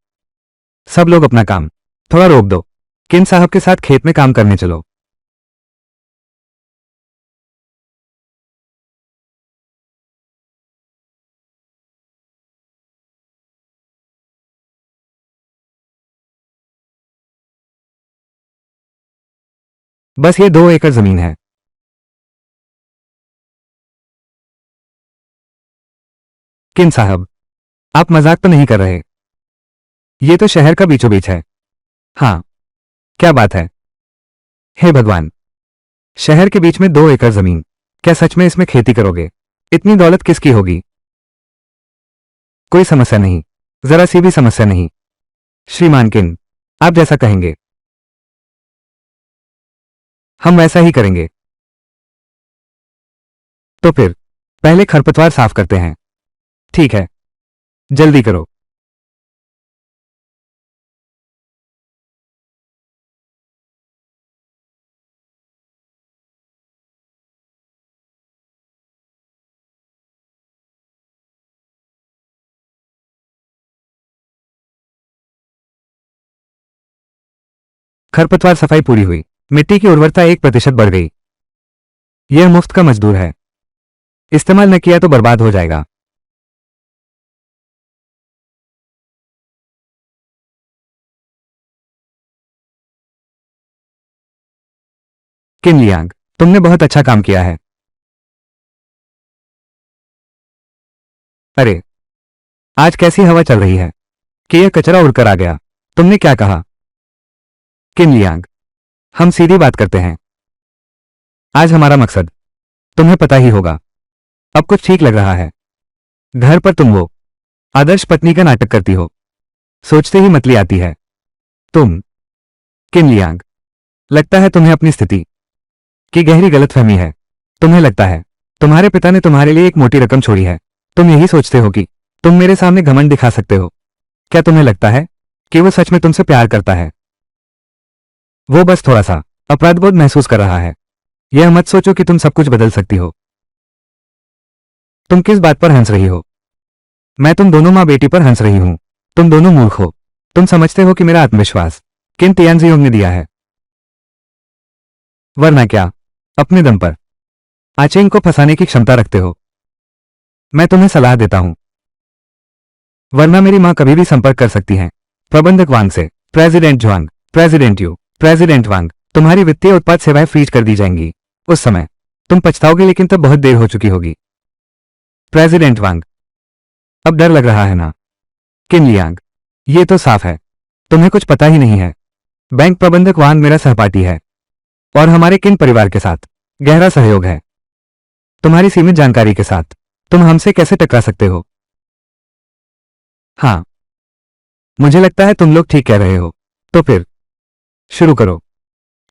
सब लोग अपना काम थोड़ा रोक दो। किन साहब के साथ खेत में काम करने चलो। बस ये 2 एकड़ जमीन है। किन साहब, आप मजाक तो नहीं कर रहे? ये तो शहर का बीचों बीच है। हाँ, क्या बात है। हे भगवान, शहर के बीच में 2 एकड़ जमीन। क्या सच में इसमें खेती करोगे? इतनी दौलत किसकी होगी? कोई समस्या नहीं, जरा सी भी समस्या नहीं। श्रीमान किन, आप जैसा कहेंगे हम वैसा ही करेंगे। तो फिर पहले खरपतवार साफ करते हैं। ठीक है, जल्दी करो। खरपतवार सफाई पूरी हुई। मिट्टी की उर्वरता 1% बढ़ गई। यह मुफ्त का मजदूर है। इस्तेमाल न किया तो बर्बाद हो जाएगा। किन लियांग, तुमने बहुत अच्छा काम किया है। अरे, आज कैसी हवा चल रही है कि यह कचरा उड़कर आ गया। तुमने क्या कहा? किन लियांग, हम सीधी बात करते हैं। आज हमारा मकसद तुम्हें पता ही होगा। अब कुछ ठीक लग रहा है। घर पर तुम वो आदर्श पत्नी का नाटक करती हो। सोचते ही मतली आती है। तुम, किन लियांग, लगता है तुम्हें अपनी स्थिति की गहरी गलतफहमी है। तुम्हें लगता है तुम्हारे पिता ने तुम्हारे लिए एक मोटी रकम छोड़ी है। तुम यही सोचते हो कि तुम मेरे सामने घमंड दिखा सकते हो। क्या तुम्हें लगता है कि वो सच में तुमसे प्यार करता है? वो बस थोड़ा सा अपराधबोध महसूस कर रहा है। यह मत सोचो कि तुम सब कुछ बदल सकती हो। तुम किस बात पर हंस रही हो? मैं तुम दोनों माँ बेटी पर हंस रही हूं। तुम दोनों मूर्ख हो। तुम समझते हो कि मेरा आत्मविश्वास किन तियानजियोंग ने दिया है, वरना क्या अपने दम पर आचेंग को फंसाने की क्षमता रखते हो। मैं तुम्हें सलाह देता हूं, वरना मेरी मां कभी भी संपर्क कर सकती हैं प्रबंधक वांग से। प्रेसिडेंट ज्वांग, प्रेसिडेंट यू, प्रेसिडेंट वांग, तुम्हारी वित्तीय उत्पाद सेवाएं फ्रीज कर दी जाएंगी। उस समय तुम पछताओगे, लेकिन तब बहुत देर हो चुकी होगी। प्रेसिडेंट वांग, अब डर लग रहा है ना? किन लियांग, ये तो साफ है तुम्हें कुछ पता ही नहीं है। बैंक प्रबंधक वांग मेरा सहपाठी है और हमारे किन परिवार के साथ गहरा सहयोग है। तुम्हारी सीमित जानकारी के साथ तुम हमसे कैसे टकरा सकते हो? हाँ, मुझे लगता है तुम लोग ठीक कह रहे हो। तो फिर शुरू करो।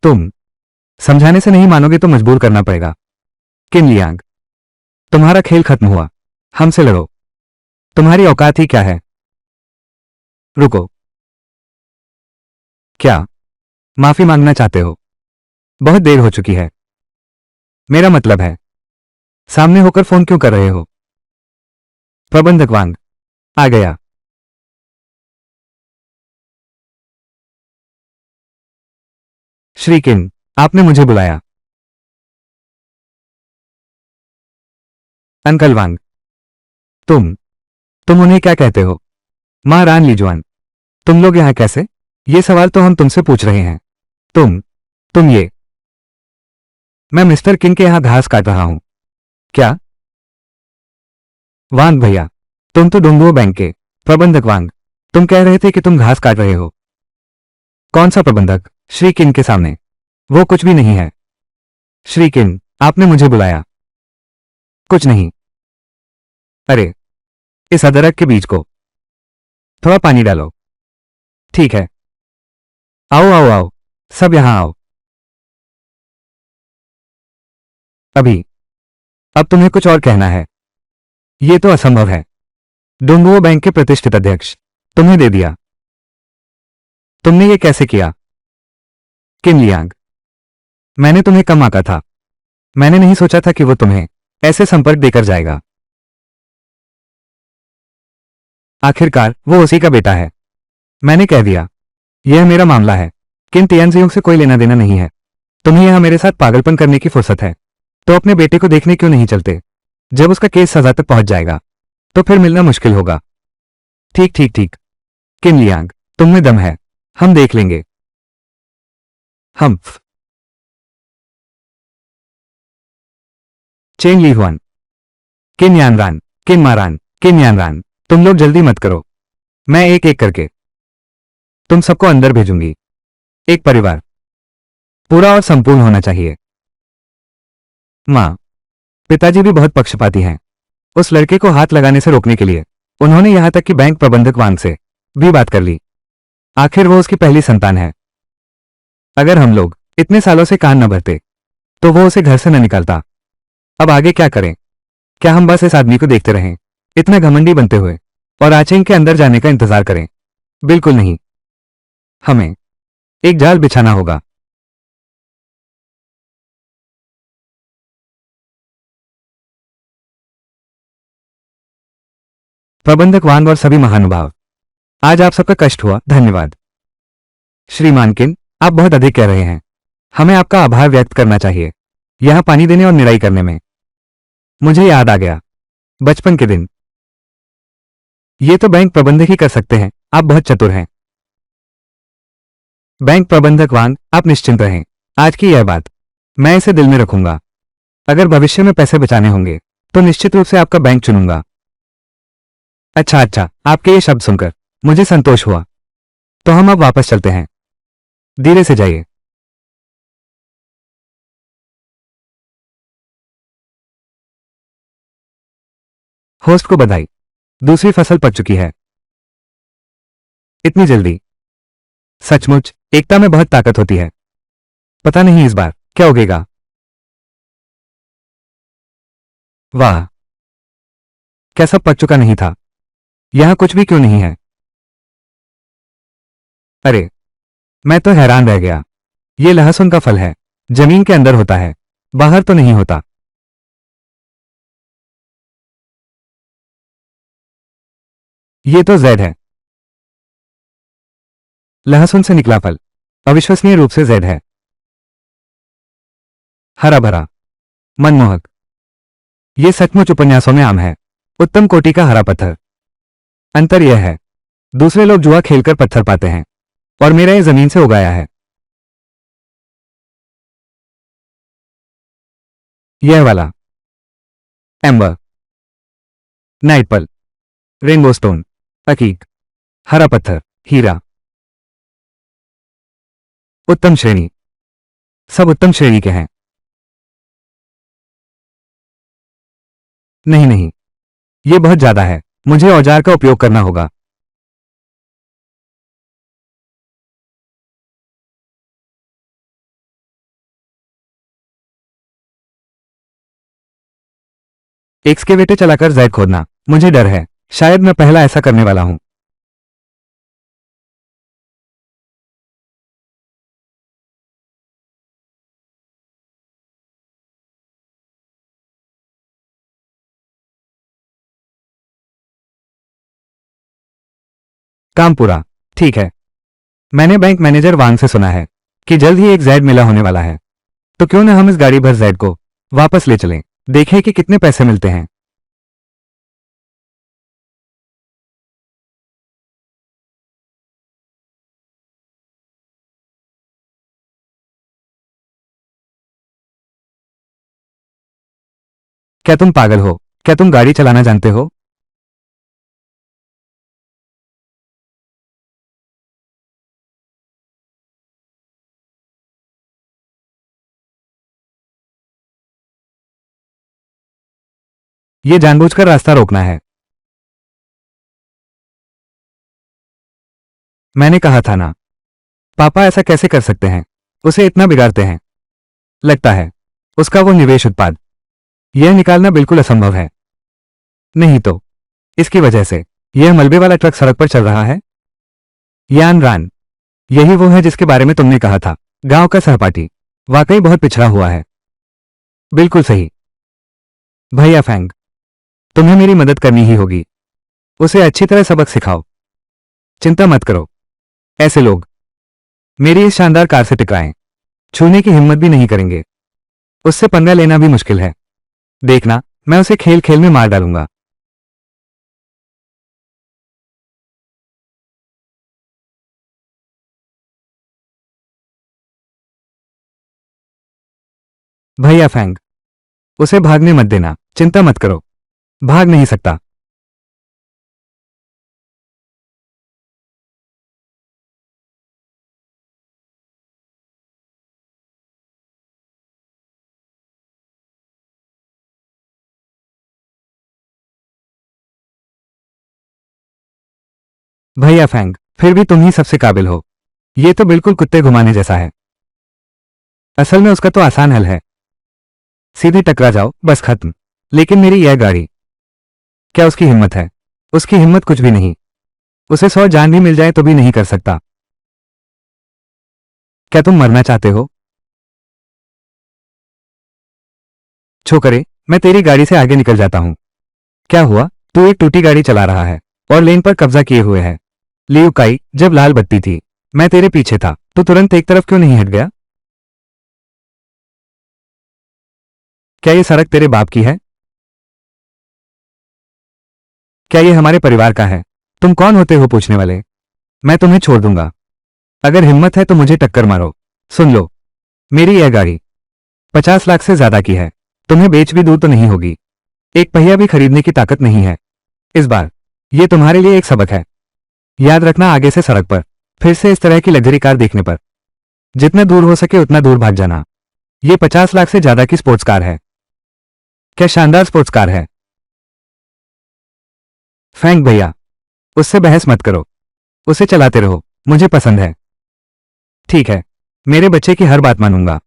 तुम समझाने से नहीं मानोगे तो मजबूर करना पड़ेगा। किन लियांग, तुम्हारा खेल खत्म हुआ। हमसे लड़ो। तुम्हारी औकात ही क्या है? रुको, क्या माफी मांगना चाहते हो? बहुत देर हो चुकी है। मेरा मतलब है, सामने होकर फोन क्यों कर रहे हो? प्रबंधक वांग आ गया। श्री किन, आपने मुझे बुलाया। अंकल वांग, तुम उन्हें क्या कहते हो? महारान लीजुआन, तुम लोग यहाँ कैसे? ये सवाल तो हम तुमसे पूछ रहे हैं। तुम ये। मैं मिस्टर किंग के यहाँ घास काट रहा हूं। क्या? वांग भैया, तुम तो डोंगुओ बैंक के प्रबंधक वांग, तुम कह रहे थे कि तुम घास काट रहे हो। कौन सा प्रबंधक? श्री किन के सामने। वो कुछ भी नहीं है। श्री किन, आपने मुझे बुलाया। कुछ नहीं। अरे, इस अदरक के बीज को थोड़ा पानी डालो। ठीक है। आओ आओ आओ, सब यहां आओ। अभी। अब तुम्हें कुछ और कहना है? ये तो असंभव है। डोंगुओ बैंक के प्रतिष्ठित अध्यक्ष, तुम्हें दे दिया। तुमने ये कैसे किया? किन लियांग, मैंने तुम्हें कम आंका था। मैंने नहीं सोचा था कि वो तुम्हें ऐसे संपर्क देकर जाएगा। आखिरकार वो उसी का बेटा है। मैंने कह दिया, यह मेरा मामला है। किन तियानजियों से कोई लेना देना नहीं है। तुम्हें यहां मेरे साथ पागलपन करने की फुर्सत है, तो अपने बेटे को देखने क्यों नहीं चलते? जब उसका केस सजा तक पहुंच जाएगा तो फिर मिलना मुश्किल होगा। ठीक ठीक ठीक। किन लियांग, तुम में दम है, हम देख लेंगे। हम। चेन ली हुआन, किन यानरान, किन मारान, किन यानरान, तुम लोग जल्दी मत करो। मैं एक एक करके तुम सबको अंदर भेजूंगी। एक परिवार पूरा और संपूर्ण होना चाहिए। मां, पिताजी भी बहुत पक्षपाती हैं। उस लड़के को हाथ लगाने से रोकने के लिए उन्होंने यहां तक कि बैंक प्रबंधक वांग से भी बात कर ली। आखिर वो उसकी पहली संतान है। अगर हम लोग इतने सालों से कान न भरते तो वो उसे घर से न निकालता। अब आगे क्या करें? क्या हम बस इस आदमी को देखते रहें, इतना घमंडी बनते हुए, और आचेंग के अंदर जाने का इंतजार करें? बिल्कुल नहीं। हमें एक जाल बिछाना होगा। प्रबंधक वान और सभी महानुभाव, आज आप सबका कष्ट हुआ, धन्यवाद। श्रीमान किन, आप बहुत अधिक कह रहे हैं। हमें आपका आभार व्यक्त करना चाहिए यहां पानी देने और निराई करने में। मुझे याद आ गया, बचपन के दिन। ये तो बैंक प्रबंधक ही कर सकते हैं, आप बहुत चतुर हैं। बैंक प्रबंधक वांग, आप निश्चिंत रहें। आज की यह बात मैं इसे दिल में रखूंगा। अगर भविष्य में पैसे बचाने होंगे तो निश्चित रूप से आपका बैंक चुनूंगा। अच्छा अच्छा, आपके ये शब्द सुनकर मुझे संतोष हुआ। तो हम अब वापस चलते हैं। धीरे से जाइए। होस्ट को बधाई, दूसरी फसल पक चुकी है। इतनी जल्दी? सचमुच एकता में बहुत ताकत होती है। पता नहीं इस बार क्या उगेगा। वाह, क्या सब पक चुका नहीं था? यहां कुछ भी क्यों नहीं है? अरे, मैं तो हैरान रह गया। ये लहसुन का फल है, जमीन के अंदर होता है, बाहर तो नहीं होता। ये तो जैड है। लहसुन से निकला फल अविश्वसनीय रूप से जैड है। हरा भरा, मनमोहक। ये सचमुच उपन्यासों में आम है। उत्तम कोटि का हरा पत्थर। अंतर यह है, दूसरे लोग जुआ खेलकर पत्थर पाते हैं और मेरा ये जमीन से उगाया है। यह वाला एम्बर, नाइटपल, रेनबो स्टोन, अकीक, हरा पत्थर, हीरा। उत्तम श्रेणी, सब उत्तम श्रेणी के हैं। नहीं नहीं, ये बहुत ज्यादा है। मुझे औजार का उपयोग करना होगा। एक्सकेवेटर चलाकर जैड खोदना, मुझे डर है। शायद मैं पहला ऐसा करने वाला हूं। काम पूरा। ठीक है। मैंने बैंक मैनेजर वांग से सुना है कि जल्द ही एक जैड मेला होने वाला है। तो क्यों न हम इस गाड़ी भर जैड को वापस ले चलें, देखें कि कितने पैसे मिलते हैं। क्या तुम पागल हो? क्या तुम गाड़ी चलाना जानते हो? ये जानबूझकर रास्ता रोकना है। मैंने कहा था ना। पापा ऐसा कैसे कर सकते हैं? उसे इतना बिगाड़ते हैं। लगता है उसका वो निवेश उत्पाद, यह निकालना बिल्कुल असंभव है। नहीं तो इसकी वजह से यह मलबे वाला ट्रक सड़क पर चल रहा है। यान रान, यही वो है जिसके बारे में तुमने कहा था। गांव का सहपाठी वाकई बहुत पिछड़ा हुआ है। बिल्कुल सही। भैया फैंग, तुम्हें मेरी मदद करनी ही होगी। उसे अच्छी तरह सबक सिखाओ। चिंता मत करो, ऐसे लोग मेरी इस शानदार कार से टकराएं, छूने की हिम्मत भी नहीं करेंगे। उससे पंगा लेना भी मुश्किल है। देखना, मैं उसे खेल खेल में मार डालूंगा। भैया फैंग, उसे भागने मत देना। चिंता मत करो, भाग नहीं सकता। भैया फैंग, फिर भी तुम ही सबसे काबिल हो। ये तो बिल्कुल कुत्ते घुमाने जैसा है। असल में उसका तो आसान हल है, सीधे टकरा जाओ, बस खत्म। लेकिन मेरी यह गाड़ी, क्या उसकी हिम्मत है? उसकी हिम्मत कुछ भी नहीं। उसे 100 जान भी मिल जाए तो भी नहीं कर सकता। क्या तुम मरना चाहते हो? छोकरे, मैं तेरी गाड़ी से आगे निकल जाता हूं। क्या हुआ? तू एक टूटी गाड़ी चला रहा है और लेन पर कब्जा किए हुए है। लियू काई, जब लाल बत्ती थी, मैं तेरे पीछे था, तो तुरंत एक तरफ क्यों नहीं हट गया? क्या ये सड़क तेरे बाप की है? क्या ये हमारे परिवार का है? तुम कौन होते हो पूछने वाले? मैं तुम्हें छोड़ दूंगा। अगर हिम्मत है तो मुझे टक्कर मारो। सुन लो, मेरी यह गाड़ी 50 लाख से ज्यादा की है। तुम्हें बेच भी दूं तो नहीं होगी। एक पहिया भी खरीदने की ताकत नहीं है। इस बार ये तुम्हारे लिए एक सबक है। याद रखना, आगे से सड़क पर फिर से इस तरह की लग्जरी कार देखने पर जितना दूर हो सके उतना दूर भाग जाना। ये 50 लाख से ज्यादा की स्पोर्ट्स कार है। क्या शानदार स्पोर्ट्स कार है। फैंक भैया, उससे बहस मत करो। उसे चलाते रहो, मुझे पसंद है। ठीक है, मेरे बच्चे की हर बात मानूंगा।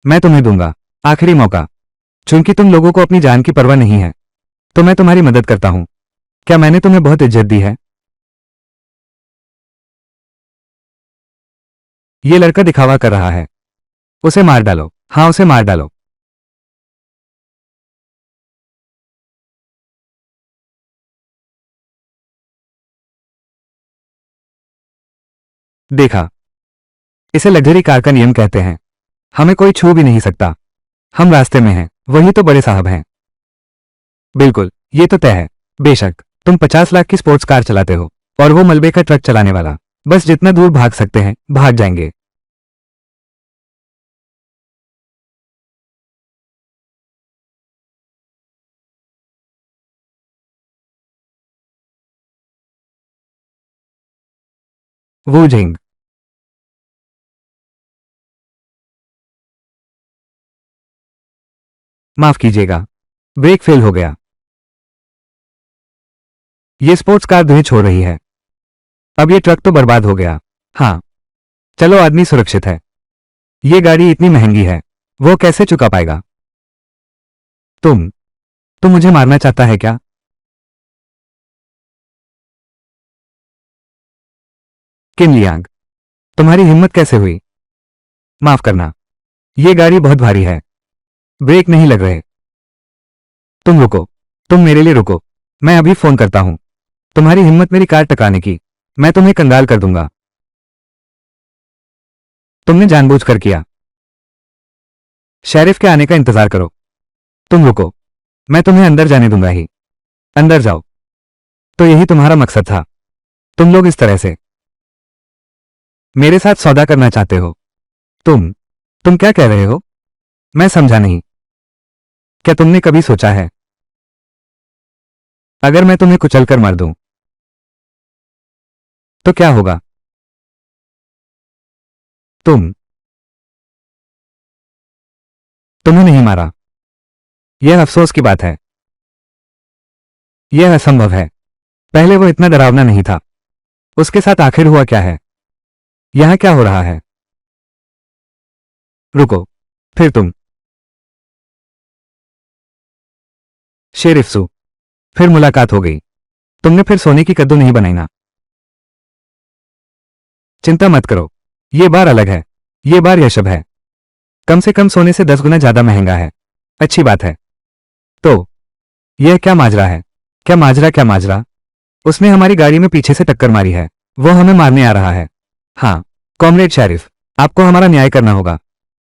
मैं तुम्हें दूंगा आखिरी मौका। चूंकि तुम लोगों को अपनी जान की परवाह नहीं है, तो मैं तुम्हारी मदद करता हूं। क्या मैंने तुम्हें बहुत इज्जत दी है? ये लड़का दिखावा कर रहा है। उसे मार डालो। हाँ, उसे मार डालो। देखा, इसे लग्जरी कार का नियम कहते हैं। हमें कोई छू भी नहीं सकता। हम रास्ते में हैं, वही तो बड़े साहब हैं। बिल्कुल, ये तो तय है। बेशक तुम 50 लाख की स्पोर्ट्स कार चलाते हो और वो मलबे का ट्रक चलाने वाला बस जितना दूर भाग सकते हैं भाग जाएंगे। वो झिंग, माफ कीजिएगा, ब्रेक फेल हो गया। ये स्पोर्ट्स कार धुएं छोड़ रही है। अब ये ट्रक तो बर्बाद हो गया। हाँ, चलो, आदमी सुरक्षित है। ये गाड़ी इतनी महंगी है, वो कैसे चुका पाएगा? तुम तुम मुझे मारना चाहता है क्या? किन लियांग, तुम्हारी हिम्मत कैसे हुई? माफ करना, ये गाड़ी बहुत भारी है, ब्रेक नहीं लग रहे। तुम रुको, तुम मेरे लिए रुको। मैं अभी फोन करता हूं। तुम्हारी हिम्मत मेरी कार टकराने की, मैं तुम्हें कंगाल कर दूंगा। तुमने जानबूझकर किया। शेरिफ के आने का इंतजार करो। तुम रुको, मैं तुम्हें अंदर जाने दूंगा ही। अंदर जाओ। तो यही तुम्हारा मकसद था? तुम लोग इस तरह से मेरे साथ सौदा करना चाहते हो? तुम तुम क्या कह रहे हो? मैं समझा नहीं। क्या तुमने कभी सोचा है, अगर मैं तुम्हें कुचल कर मार दूं तो क्या होगा? तुम तुम्हें नहीं मारा। यह अफसोस की बात है। यह असंभव है। पहले वो इतना डरावना नहीं था। उसके साथ आखिर हुआ क्या है? यहां क्या हो रहा है? रुको, फिर तुम। शेरिफ्सू, फिर मुलाकात हो गई। तुमने फिर सोने की कद्दू नहीं बनाई ना? चिंता मत करो, ये बार अलग है। ये बार यह शब है। कम से कम सोने से 10 गुना ज्यादा महंगा है। अच्छी बात है। तो यह क्या माजरा है? क्या माजरा, क्या माजरा? उसने हमारी गाड़ी में पीछे से टक्कर मारी है। वो हमें मारने आ रहा है। हाँ, कॉमरेड शेरिफ, आपको हमारा न्याय करना होगा।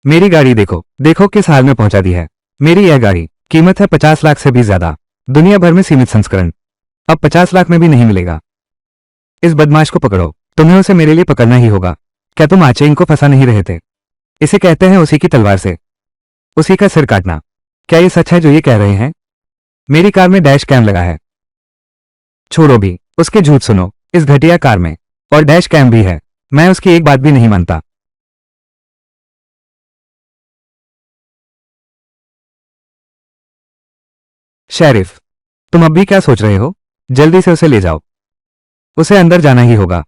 मेरी गाड़ी देखो, देखो किस हाल में पहुंचा दी है। मेरी यह गाड़ी, कीमत है 50 लाख से भी ज्यादा। दुनिया भर में सीमित संस्करण। अब 50 लाख में भी नहीं मिलेगा। इस बदमाश को पकड़ो। तुम्हें उसे मेरे लिए पकड़ना ही होगा। क्या तुम आचेन को फंसा नहीं रहे थे? इसे कहते हैं उसी की तलवार से उसी का सिर काटना। क्या ये सच है जो ये कह रहे हैं? मेरी कार में डैश कैम लगा है। छोड़ो भी, उसके झूठ सुनो। इस घटिया कार में और डैश कैम भी है। मैं उसकी एक बात भी नहीं मानता। शेरिफ, तुम अब भी क्या सोच रहे हो? जल्दी से उसे ले जाओ। उसे अंदर जाना ही होगा।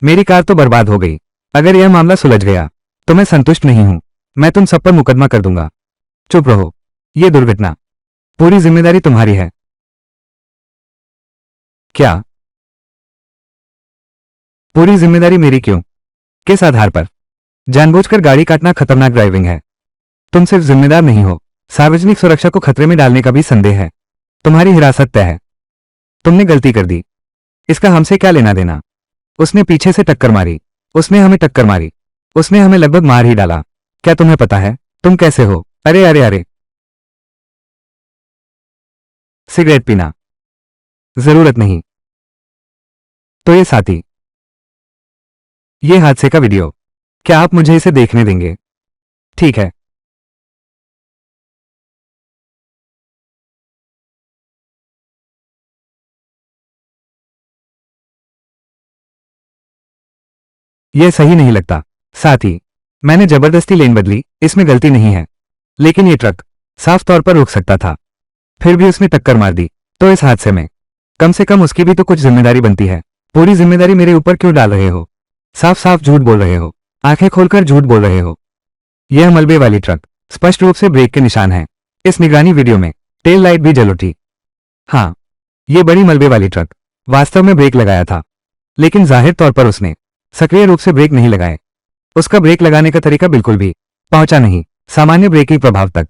मेरी कार तो बर्बाद हो गई। अगर यह मामला सुलझ गया तो मैं संतुष्ट नहीं हूं। मैं तुम सब पर मुकदमा कर दूंगा। चुप रहो। यह दुर्घटना, पूरी जिम्मेदारी तुम्हारी है। क्या? पूरी जिम्मेदारी मेरी क्यों? किस आधार पर? जानबूझकर गाड़ी काटना खतरनाक ड्राइविंग है। तुम सिर्फ जिम्मेदार नहीं हो, सार्वजनिक सुरक्षा को खतरे में डालने का भी संदेह है। तुम्हारी हिरासत तय है। तुमने गलती कर दी। इसका हमसे क्या लेना देना? उसने पीछे से टक्कर मारी। उसने हमें टक्कर मारी। उसने हमें लगभग मार ही डाला। क्या तुम्हें पता है तुम कैसे हो? अरे अरे अरे। सिगरेट पीना? जरूरत नहीं। तो ये साथी, ये हादसे का वीडियो, क्या आप मुझे इसे देखने देंगे? ठीक है। यह सही नहीं लगता। साथी, मैंने जबरदस्ती लेन बदली, इसमें गलती नहीं है। लेकिन ये ट्रक साफ तौर पर रुक सकता था। फिर भी उसने टक्कर मार दी। तो इस हादसे में कम से कम उसकी भी तो कुछ जिम्मेदारी बनती है। पूरी जिम्मेदारी मेरे ऊपर क्यों डाल रहे हो? साफ साफ झूठ बोल रहे हो। आंखें खोलकर झूठ बोल रहे हो। यह मलबे वाली ट्रक स्पष्ट रूप से ब्रेक के निशान है। इस निगरानी वीडियो में टेल लाइट भी जल उठी। हाँ, ये बड़ी मलबे वाली ट्रक वास्तव में ब्रेक लगाया था, लेकिन जाहिर तौर पर उसने सक्रिय रूप से ब्रेक नहीं लगाए। उसका ब्रेक लगाने का तरीका बिल्कुल भी पहुंचा नहीं सामान्य ब्रेकिंग प्रभाव तक।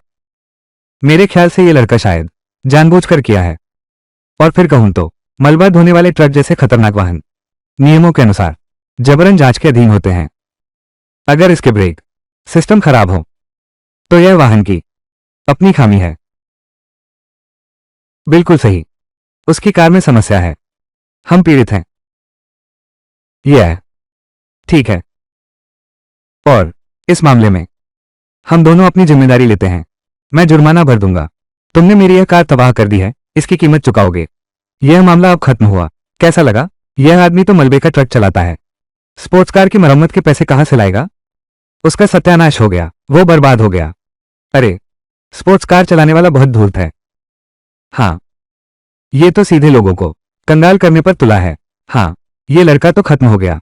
मेरे ख्याल से यह लड़का शायद जानबूझकर किया है। और फिर कहूं तो मलबा धोने वाले ट्रक जैसे खतरनाक वाहन नियमों के अनुसार जबरन जांच के अधीन होते हैं। अगर इसके ब्रेक सिस्टम खराब हो तो यह वाहन की अपनी खामी है। बिल्कुल सही। उसकी कार में समस्या है। हम पीड़ित हैं। यह ठीक है। और इस मामले में हम दोनों अपनी जिम्मेदारी लेते हैं। मैं जुर्माना भर दूंगा। तुमने मेरी यह कार तबाह कर दी है, इसकी कीमत चुकाओगे। यह मामला अब खत्म हुआ। कैसा लगा? यह आदमी तो मलबे का ट्रक चलाता है। स्पोर्ट्स कार की मरम्मत के पैसे कहां से लाएगा? उसका सत्यानाश हो गया, वो बर्बाद हो गया। अरे, स्पोर्ट्स कार चलाने वाला बहुत धूर्त है। हाँ, ये तो सीधे लोगों को कंगाल करने पर तुला है। हाँ, ये लड़का तो खत्म हो गया।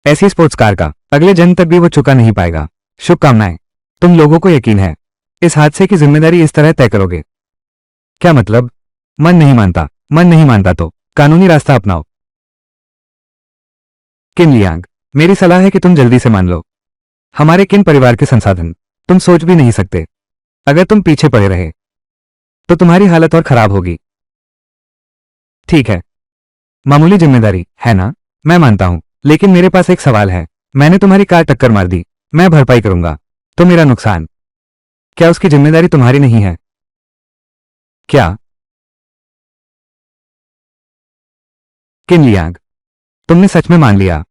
ऐसी स्पोर्ट्स कार का अगले जन्म तक भी वो चुका नहीं पाएगा। शुभकामनाएं। तुम लोगों को यकीन है इस हादसे की जिम्मेदारी इस तरह तय करोगे? क्या मतलब? मन नहीं मानता? मन नहीं मानता तो कानूनी रास्ता अपनाओ। किन लियांग, मेरी सलाह है कि तुम जल्दी से मान लो। हमारे किन परिवार के संसाधन तुम सोच भी नहीं सकते। अगर तुम पीछे पड़े रहे तो तुम्हारी हालत और खराब होगी। ठीक है, मामूली जिम्मेदारी है ना? मैं मानता हूं, लेकिन मेरे पास एक सवाल है। मैंने तुम्हारी कार टक्कर मार दी, मैं भरपाई करूंगा। तो मेरा नुकसान, क्या उसकी जिम्मेदारी तुम्हारी नहीं है? क्या? किन लियांग, तुमने सच में मान लिया?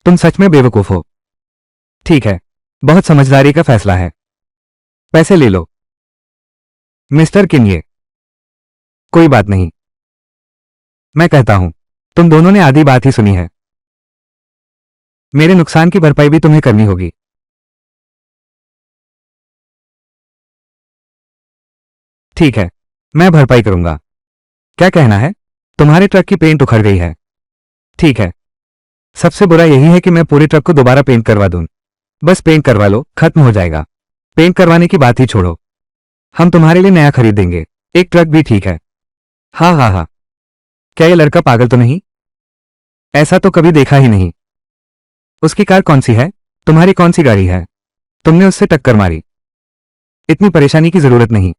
तुम सच में बेवकूफ हो। ठीक है, बहुत समझदारी का फैसला है। पैसे ले लो। मिस्टर किन्ये, कोई बात नहीं, मैं कहता हूं, तुम दोनों ने आधी बात ही सुनी है। मेरे नुकसान की भरपाई भी तुम्हें करनी होगी। ठीक है, मैं भरपाई करूंगा। क्या कहना है? तुम्हारे ट्रक की पेंट उखड़ गई है। ठीक है, सबसे बुरा यही है कि मैं पूरे ट्रक को दोबारा पेंट करवा दूं। बस पेंट करवा लो, खत्म हो जाएगा। पेंट करवाने की बात ही छोड़ो, हम तुम्हारे लिए नया खरीद देंगे। एक ट्रक भी ठीक है। हाँ हाँ हाँ, क्या ये लड़का पागल तो नहीं? ऐसा तो कभी देखा ही नहीं। उसकी कार कौन सी है? तुम्हारी कौन सी गाड़ी है? तुमने उससे टक्कर मारी। इतनी परेशानी की जरूरत नहीं।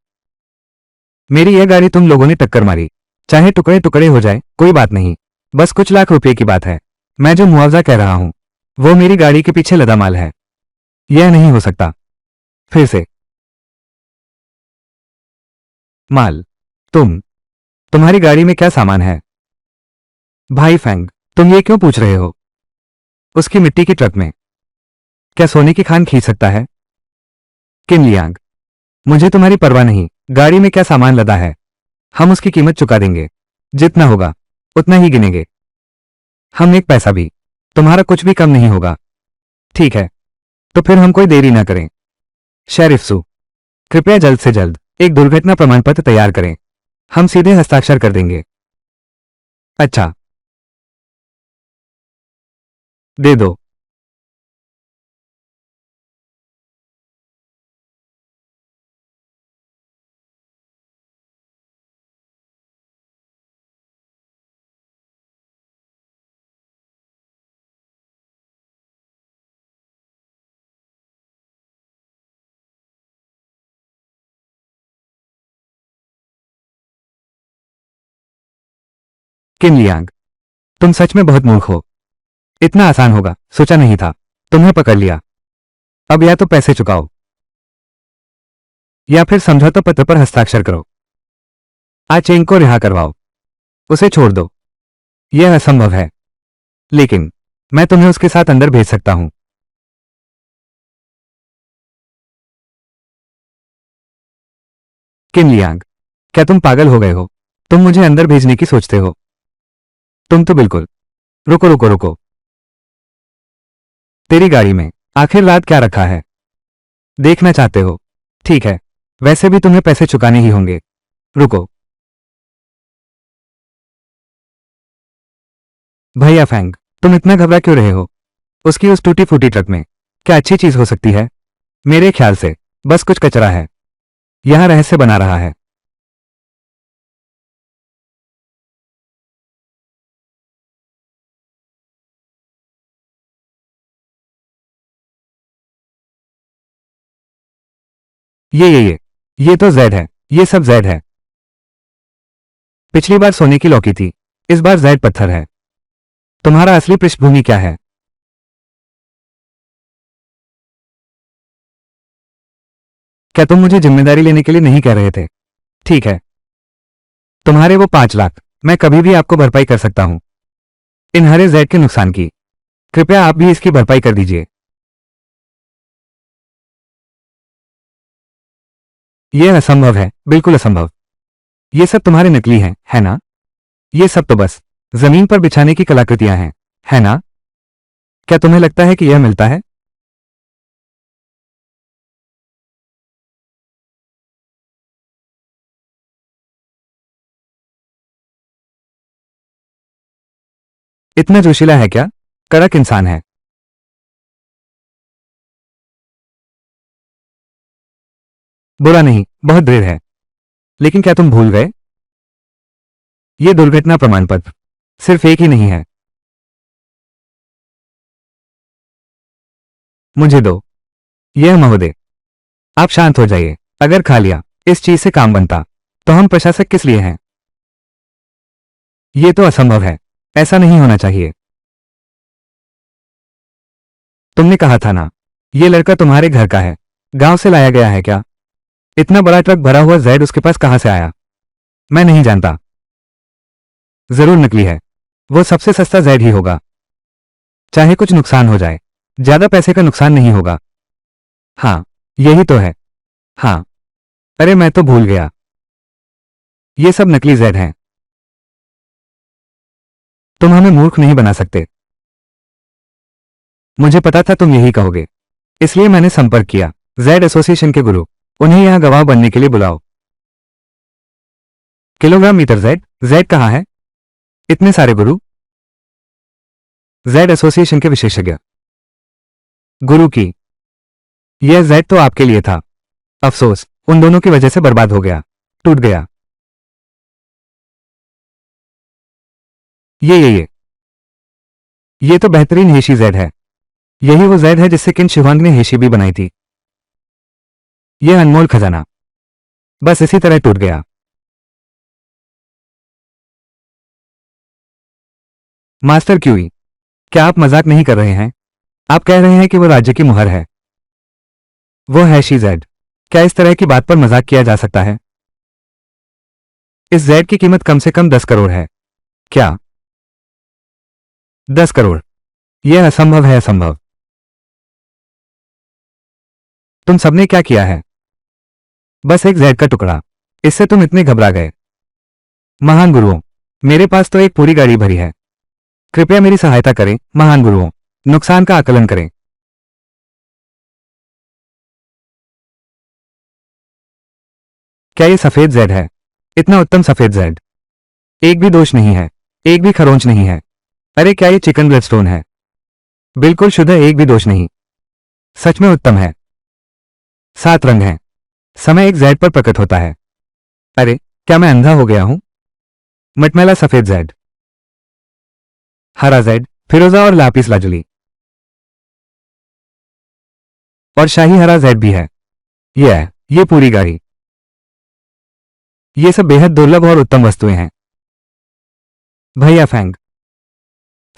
मेरी यह गाड़ी तुम लोगों ने टक्कर मारी। चाहे टुकड़े टुकड़े हो जाए, कोई बात नहीं। बस कुछ लाख रुपए की बात है। मैं जो मुआवजा कह रहा हूं, वो मेरी गाड़ी के पीछे लदा माल है। यह नहीं हो सकता। फिर से माल? तुम्हारी गाड़ी में क्या सामान है? भाई फैंग, तुम ये क्यों पूछ रहे हो? उसकी मिट्टी की ट्रक में क्या सोने की खान खींच सकता है? किन लियांग, मुझे तुम्हारी परवाह नहीं। गाड़ी में क्या सामान लदा है, हम उसकी कीमत चुका देंगे। जितना होगा उतना ही गिनेंगे। हम एक पैसा भी, तुम्हारा कुछ भी कम नहीं होगा। ठीक है, तो फिर हम कोई देरी ना करें। शेरिफ सू, कृपया जल्द से जल्द एक दुर्घटना प्रमाण पत्र तैयार करें। हम सीधे हस्ताक्षर कर देंगे। अच्छा, दे दो। किन लियांग, तुम सच में बहुत मूर्ख हो। इतना आसान होगा सोचा नहीं था। तुम्हें पकड़ लिया। अब या तो पैसे चुकाओ या फिर समझौता पत्र पर हस्ताक्षर करो। आज चेंग को रिहा करवाओ। उसे छोड़ दो। यह असंभव है, लेकिन मैं तुम्हें उसके साथ अंदर भेज सकता हूं। किन लियांग, क्या तुम पागल हो गए हो? तुम मुझे अंदर भेजने की सोचते हो? तुम तो बिल्कुल। रुको रुको रुको, तेरी गाड़ी में आखिर रात क्या रखा है? देखना चाहते हो? ठीक है, वैसे भी तुम्हें पैसे चुकाने ही होंगे। रुको। भैया फैंग, तुम इतना घबरा क्यों रहे हो? उसकी उस टूटी फूटी ट्रक में क्या अच्छी चीज हो सकती है? मेरे ख्याल से बस कुछ कचरा है। यहां रहस्य बना रहा है। ये तो जैड है। ये सब जैड है। पिछली बार सोने की लौकी थी, इस बार जैड पत्थर है। तुम्हारा असली पृष्ठभूमि क्या है? क्या तुम मुझे जिम्मेदारी लेने के लिए नहीं कह रहे थे? ठीक है, तुम्हारे वो 5 लाख मैं कभी भी आपको भरपाई कर सकता हूं। इन हरे जैड के नुकसान की कृपया आप भी इसकी भरपाई कर दीजिए। यह असंभव है, बिल्कुल असंभव। ये सब तुम्हारे नकली हैं, है ना? ये सब तो बस जमीन पर बिछाने की कलाकृतियां हैं, है ना? क्या तुम्हें लगता है कि यह मिलता है? इतना जोशीला है क्या? कड़क इंसान है। बुरा नहीं, बहुत दृढ़ है। लेकिन क्या तुम भूल गए? ये दुर्घटना प्रमाण पत्र सिर्फ एक ही नहीं है। मुझे दो। यह महोदय, आप शांत हो जाइए। अगर खा लिया इस चीज से काम बनता, तो हम प्रशासक किस लिए हैं? यह तो असंभव है। ऐसा नहीं होना चाहिए। तुमने कहा था ना, यह लड़का तुम्हारे घर का है। गांव से लाया गया है क्या? इतना बड़ा ट्रक भरा हुआ जैड उसके पास कहां से आया? मैं नहीं जानता। जरूर नकली है। वो सबसे सस्ता जैड ही होगा। चाहे कुछ नुकसान हो जाए, ज्यादा पैसे का नुकसान नहीं होगा। हाँ, यही तो है। हाँ, अरे मैं तो भूल गया, ये सब नकली जेड हैं। तुम हमें मूर्ख नहीं बना सकते। मुझे पता था तुम यही कहोगे, इसलिए मैंने संपर्क किया जेड एसोसिएशन के गुरु। उन्हें यहां गवाह बनने के लिए बुलाओ। किलोग्राम मीटर जेड, जेड कहाँ है? इतने सारे गुरु। जेड एसोसिएशन के विशेषज्ञ गुरु की। यह जेड तो आपके लिए था। अफसोस, उन दोनों की वजह से बर्बाद हो गया, टूट गया। ये तो बेहतरीन हेशी जेड है। यही वो जेड है जिससे किन शिवांग ने हेशी भी बनाई थी। यह अनमोल खजाना बस इसी तरह टूट गया। मास्टर क्यूई, क्या आप मजाक नहीं कर रहे हैं? आप कह रहे हैं कि वो राज्य की मुहर है। वो है शी जेड। क्या इस तरह की बात पर मजाक किया जा सकता है? इस जेड की कीमत कम से कम 10 करोड़ है। क्या? 10 करोड़? यह असंभव है, असंभव। तुम सबने क्या किया है? बस एक जेड का टुकड़ा, इससे तुम इतने घबरा गए? महान गुरुओं, मेरे पास तो एक पूरी गाड़ी भरी है। कृपया मेरी सहायता करें महान गुरुओं, नुकसान का आकलन करें। क्या ये सफेद जेड है? इतना उत्तम सफेद जेड, एक भी दोष नहीं है, एक भी खरोंच नहीं है। अरे क्या ये चिकन ब्लडस्टोन है? बिल्कुल शुद्ध, एक भी दोष नहीं। सच में उत्तम है। 7 रंग हैं। समय एक जेड पर प्रकट होता है। अरे क्या मैं अंधा हो गया हूं? मटमैला सफेद जेड, हरा जेड, फिरोजा और लापिस लाजुली, और शाही हरा जेड भी है। ये पूरी गाड़ी। ये सब बेहद दुर्लभ और उत्तम वस्तुएं हैं। भैया फैंग,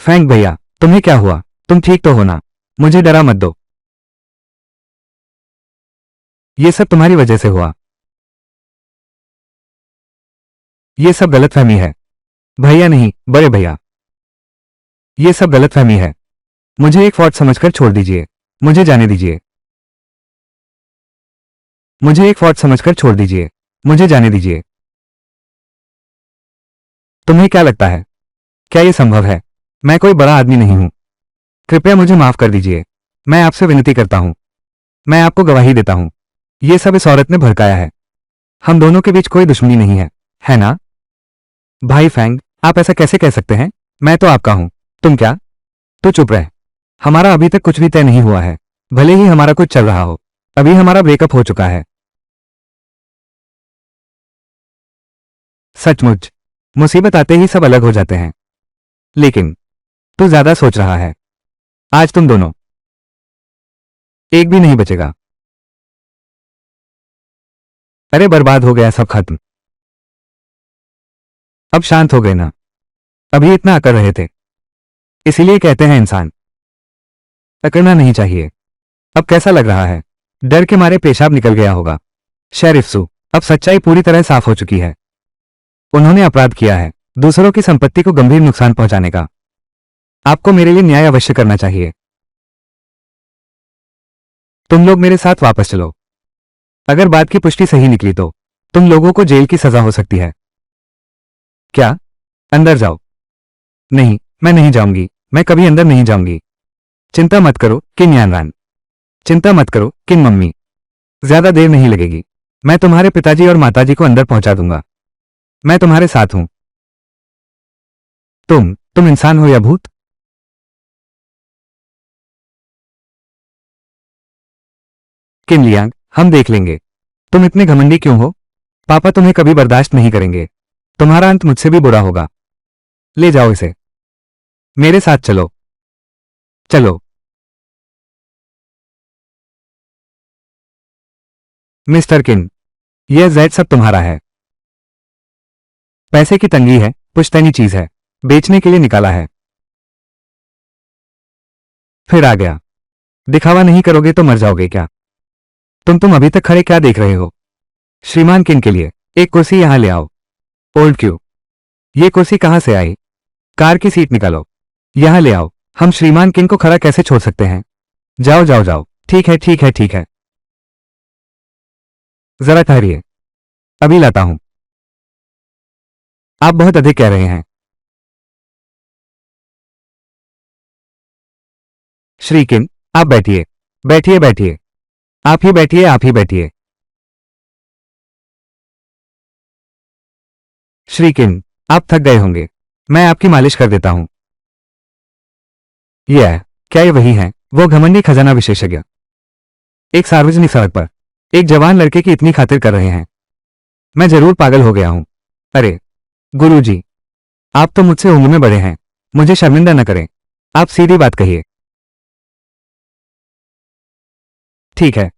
फैंग भैया, तुम्हें क्या हुआ? तुम ठीक तो हो ना? मुझे डरा मत दो। ये सब तुम्हारी वजह से हुआ। ये सब गलतफहमी है। भैया नहीं, बड़े भैया, ये सब गलतफहमी है। मुझे एक फौज समझकर छोड़ दीजिए, मुझे जाने दीजिए। मुझे एक फौज समझकर छोड़ दीजिए, मुझे जाने दीजिए। तुम्हें क्या लगता है, क्या यह संभव है? मैं कोई बड़ा आदमी नहीं हूं। कृपया मुझे माफ कर दीजिए। मैं आपसे विनती करता हूं। मैं आपको गवाही देता हूं। यह सब इस औरत ने भड़काया है। हम दोनों के बीच कोई दुश्मनी नहीं है ना? भाई फैंग, आप ऐसा कैसे कह सकते हैं? मैं तो आपका हूं। तुम क्या? तो चुप रह। हमारा अभी तक कुछ भी तय नहीं हुआ है, भले ही हमारा कुछ चल रहा हो। अभी हमारा ब्रेकअप हो चुका है। सचमुच, मुसीबत आते ही सब अलग हो जाते हैं। लेकिन तू ज्यादा सोच रहा है। आज तुम दोनों, एक भी नहीं बचेगा। अरे बर्बाद हो गया, सब खत्म। अब शांत हो गए ना? अभी इतना अकड़ रहे थे। इसीलिए कहते हैं इंसान अकड़ना नहीं चाहिए। अब कैसा लग रहा है? डर के मारे पेशाब निकल गया होगा। शेरिफ सू, अब सच्चाई पूरी तरह साफ हो चुकी है। उन्होंने अपराध किया है, दूसरों की संपत्ति को गंभीर नुकसान पहुंचाने का। आपको मेरे लिए न्याय अवश्य करना चाहिए। तुम लोग मेरे साथ वापस चलो। अगर बात की पुष्टि सही निकली तो तुम लोगों को जेल की सजा हो सकती है। क्या? अंदर जाओ। नहीं, मैं नहीं जाऊंगी। मैं कभी अंदर नहीं जाऊंगी। चिंता मत करो किन यानरान, चिंता मत करो किन मम्मी, ज्यादा देर नहीं लगेगी। मैं तुम्हारे पिताजी और माताजी को अंदर पहुंचा दूंगा। मैं तुम्हारे साथ हूं। तुम इंसान हो या भूत? किन लियांग, हम देख लेंगे। तुम इतने घमंडी क्यों हो? पापा तुम्हें कभी बर्दाश्त नहीं करेंगे। तुम्हारा अंत मुझसे भी बुरा होगा। ले जाओ इसे। मेरे साथ चलो। चलो। मिस्टर किन, यह जेड सब तुम्हारा है। पैसे की तंगी है, पुश्तैनी चीज है, बेचने के लिए निकाला है। फिर आ गया। दिखावा नहीं करोगे तो मर जाओगे क्या? तुम अभी तक खड़े क्या देख रहे हो? श्रीमान किन के लिए एक कुर्सी यहां ले आओ। ओल्ड क्यू, ये कुर्सी कहां से आई? कार की सीट निकालो, यहां ले आओ। हम श्रीमान किन को खड़ा कैसे छोड़ सकते हैं? जाओ जाओ जाओ, ठीक है ठीक है ठीक है। जरा ठहरिए, अभी लाता हूं। आप बहुत अधिक कह रहे हैं। श्री किम, आप बैठिए, बैठिए बैठिए, आप ही बैठिए आप ही बैठिए। श्री किम, आप थक गए होंगे, मैं आपकी मालिश कर देता हूं। यह क्या ये वही है, वो घमंडी खजाना विशेषज्ञ? एक सार्वजनिक सड़क पर एक जवान लड़के की इतनी खातिर कर रहे हैं। मैं जरूर पागल हो गया हूं। अरे गुरुजी, आप तो मुझसे उम्र में बड़े हैं, मुझे शर्मिंदा न करें, आप सीधी बात कहिए। ठीक है,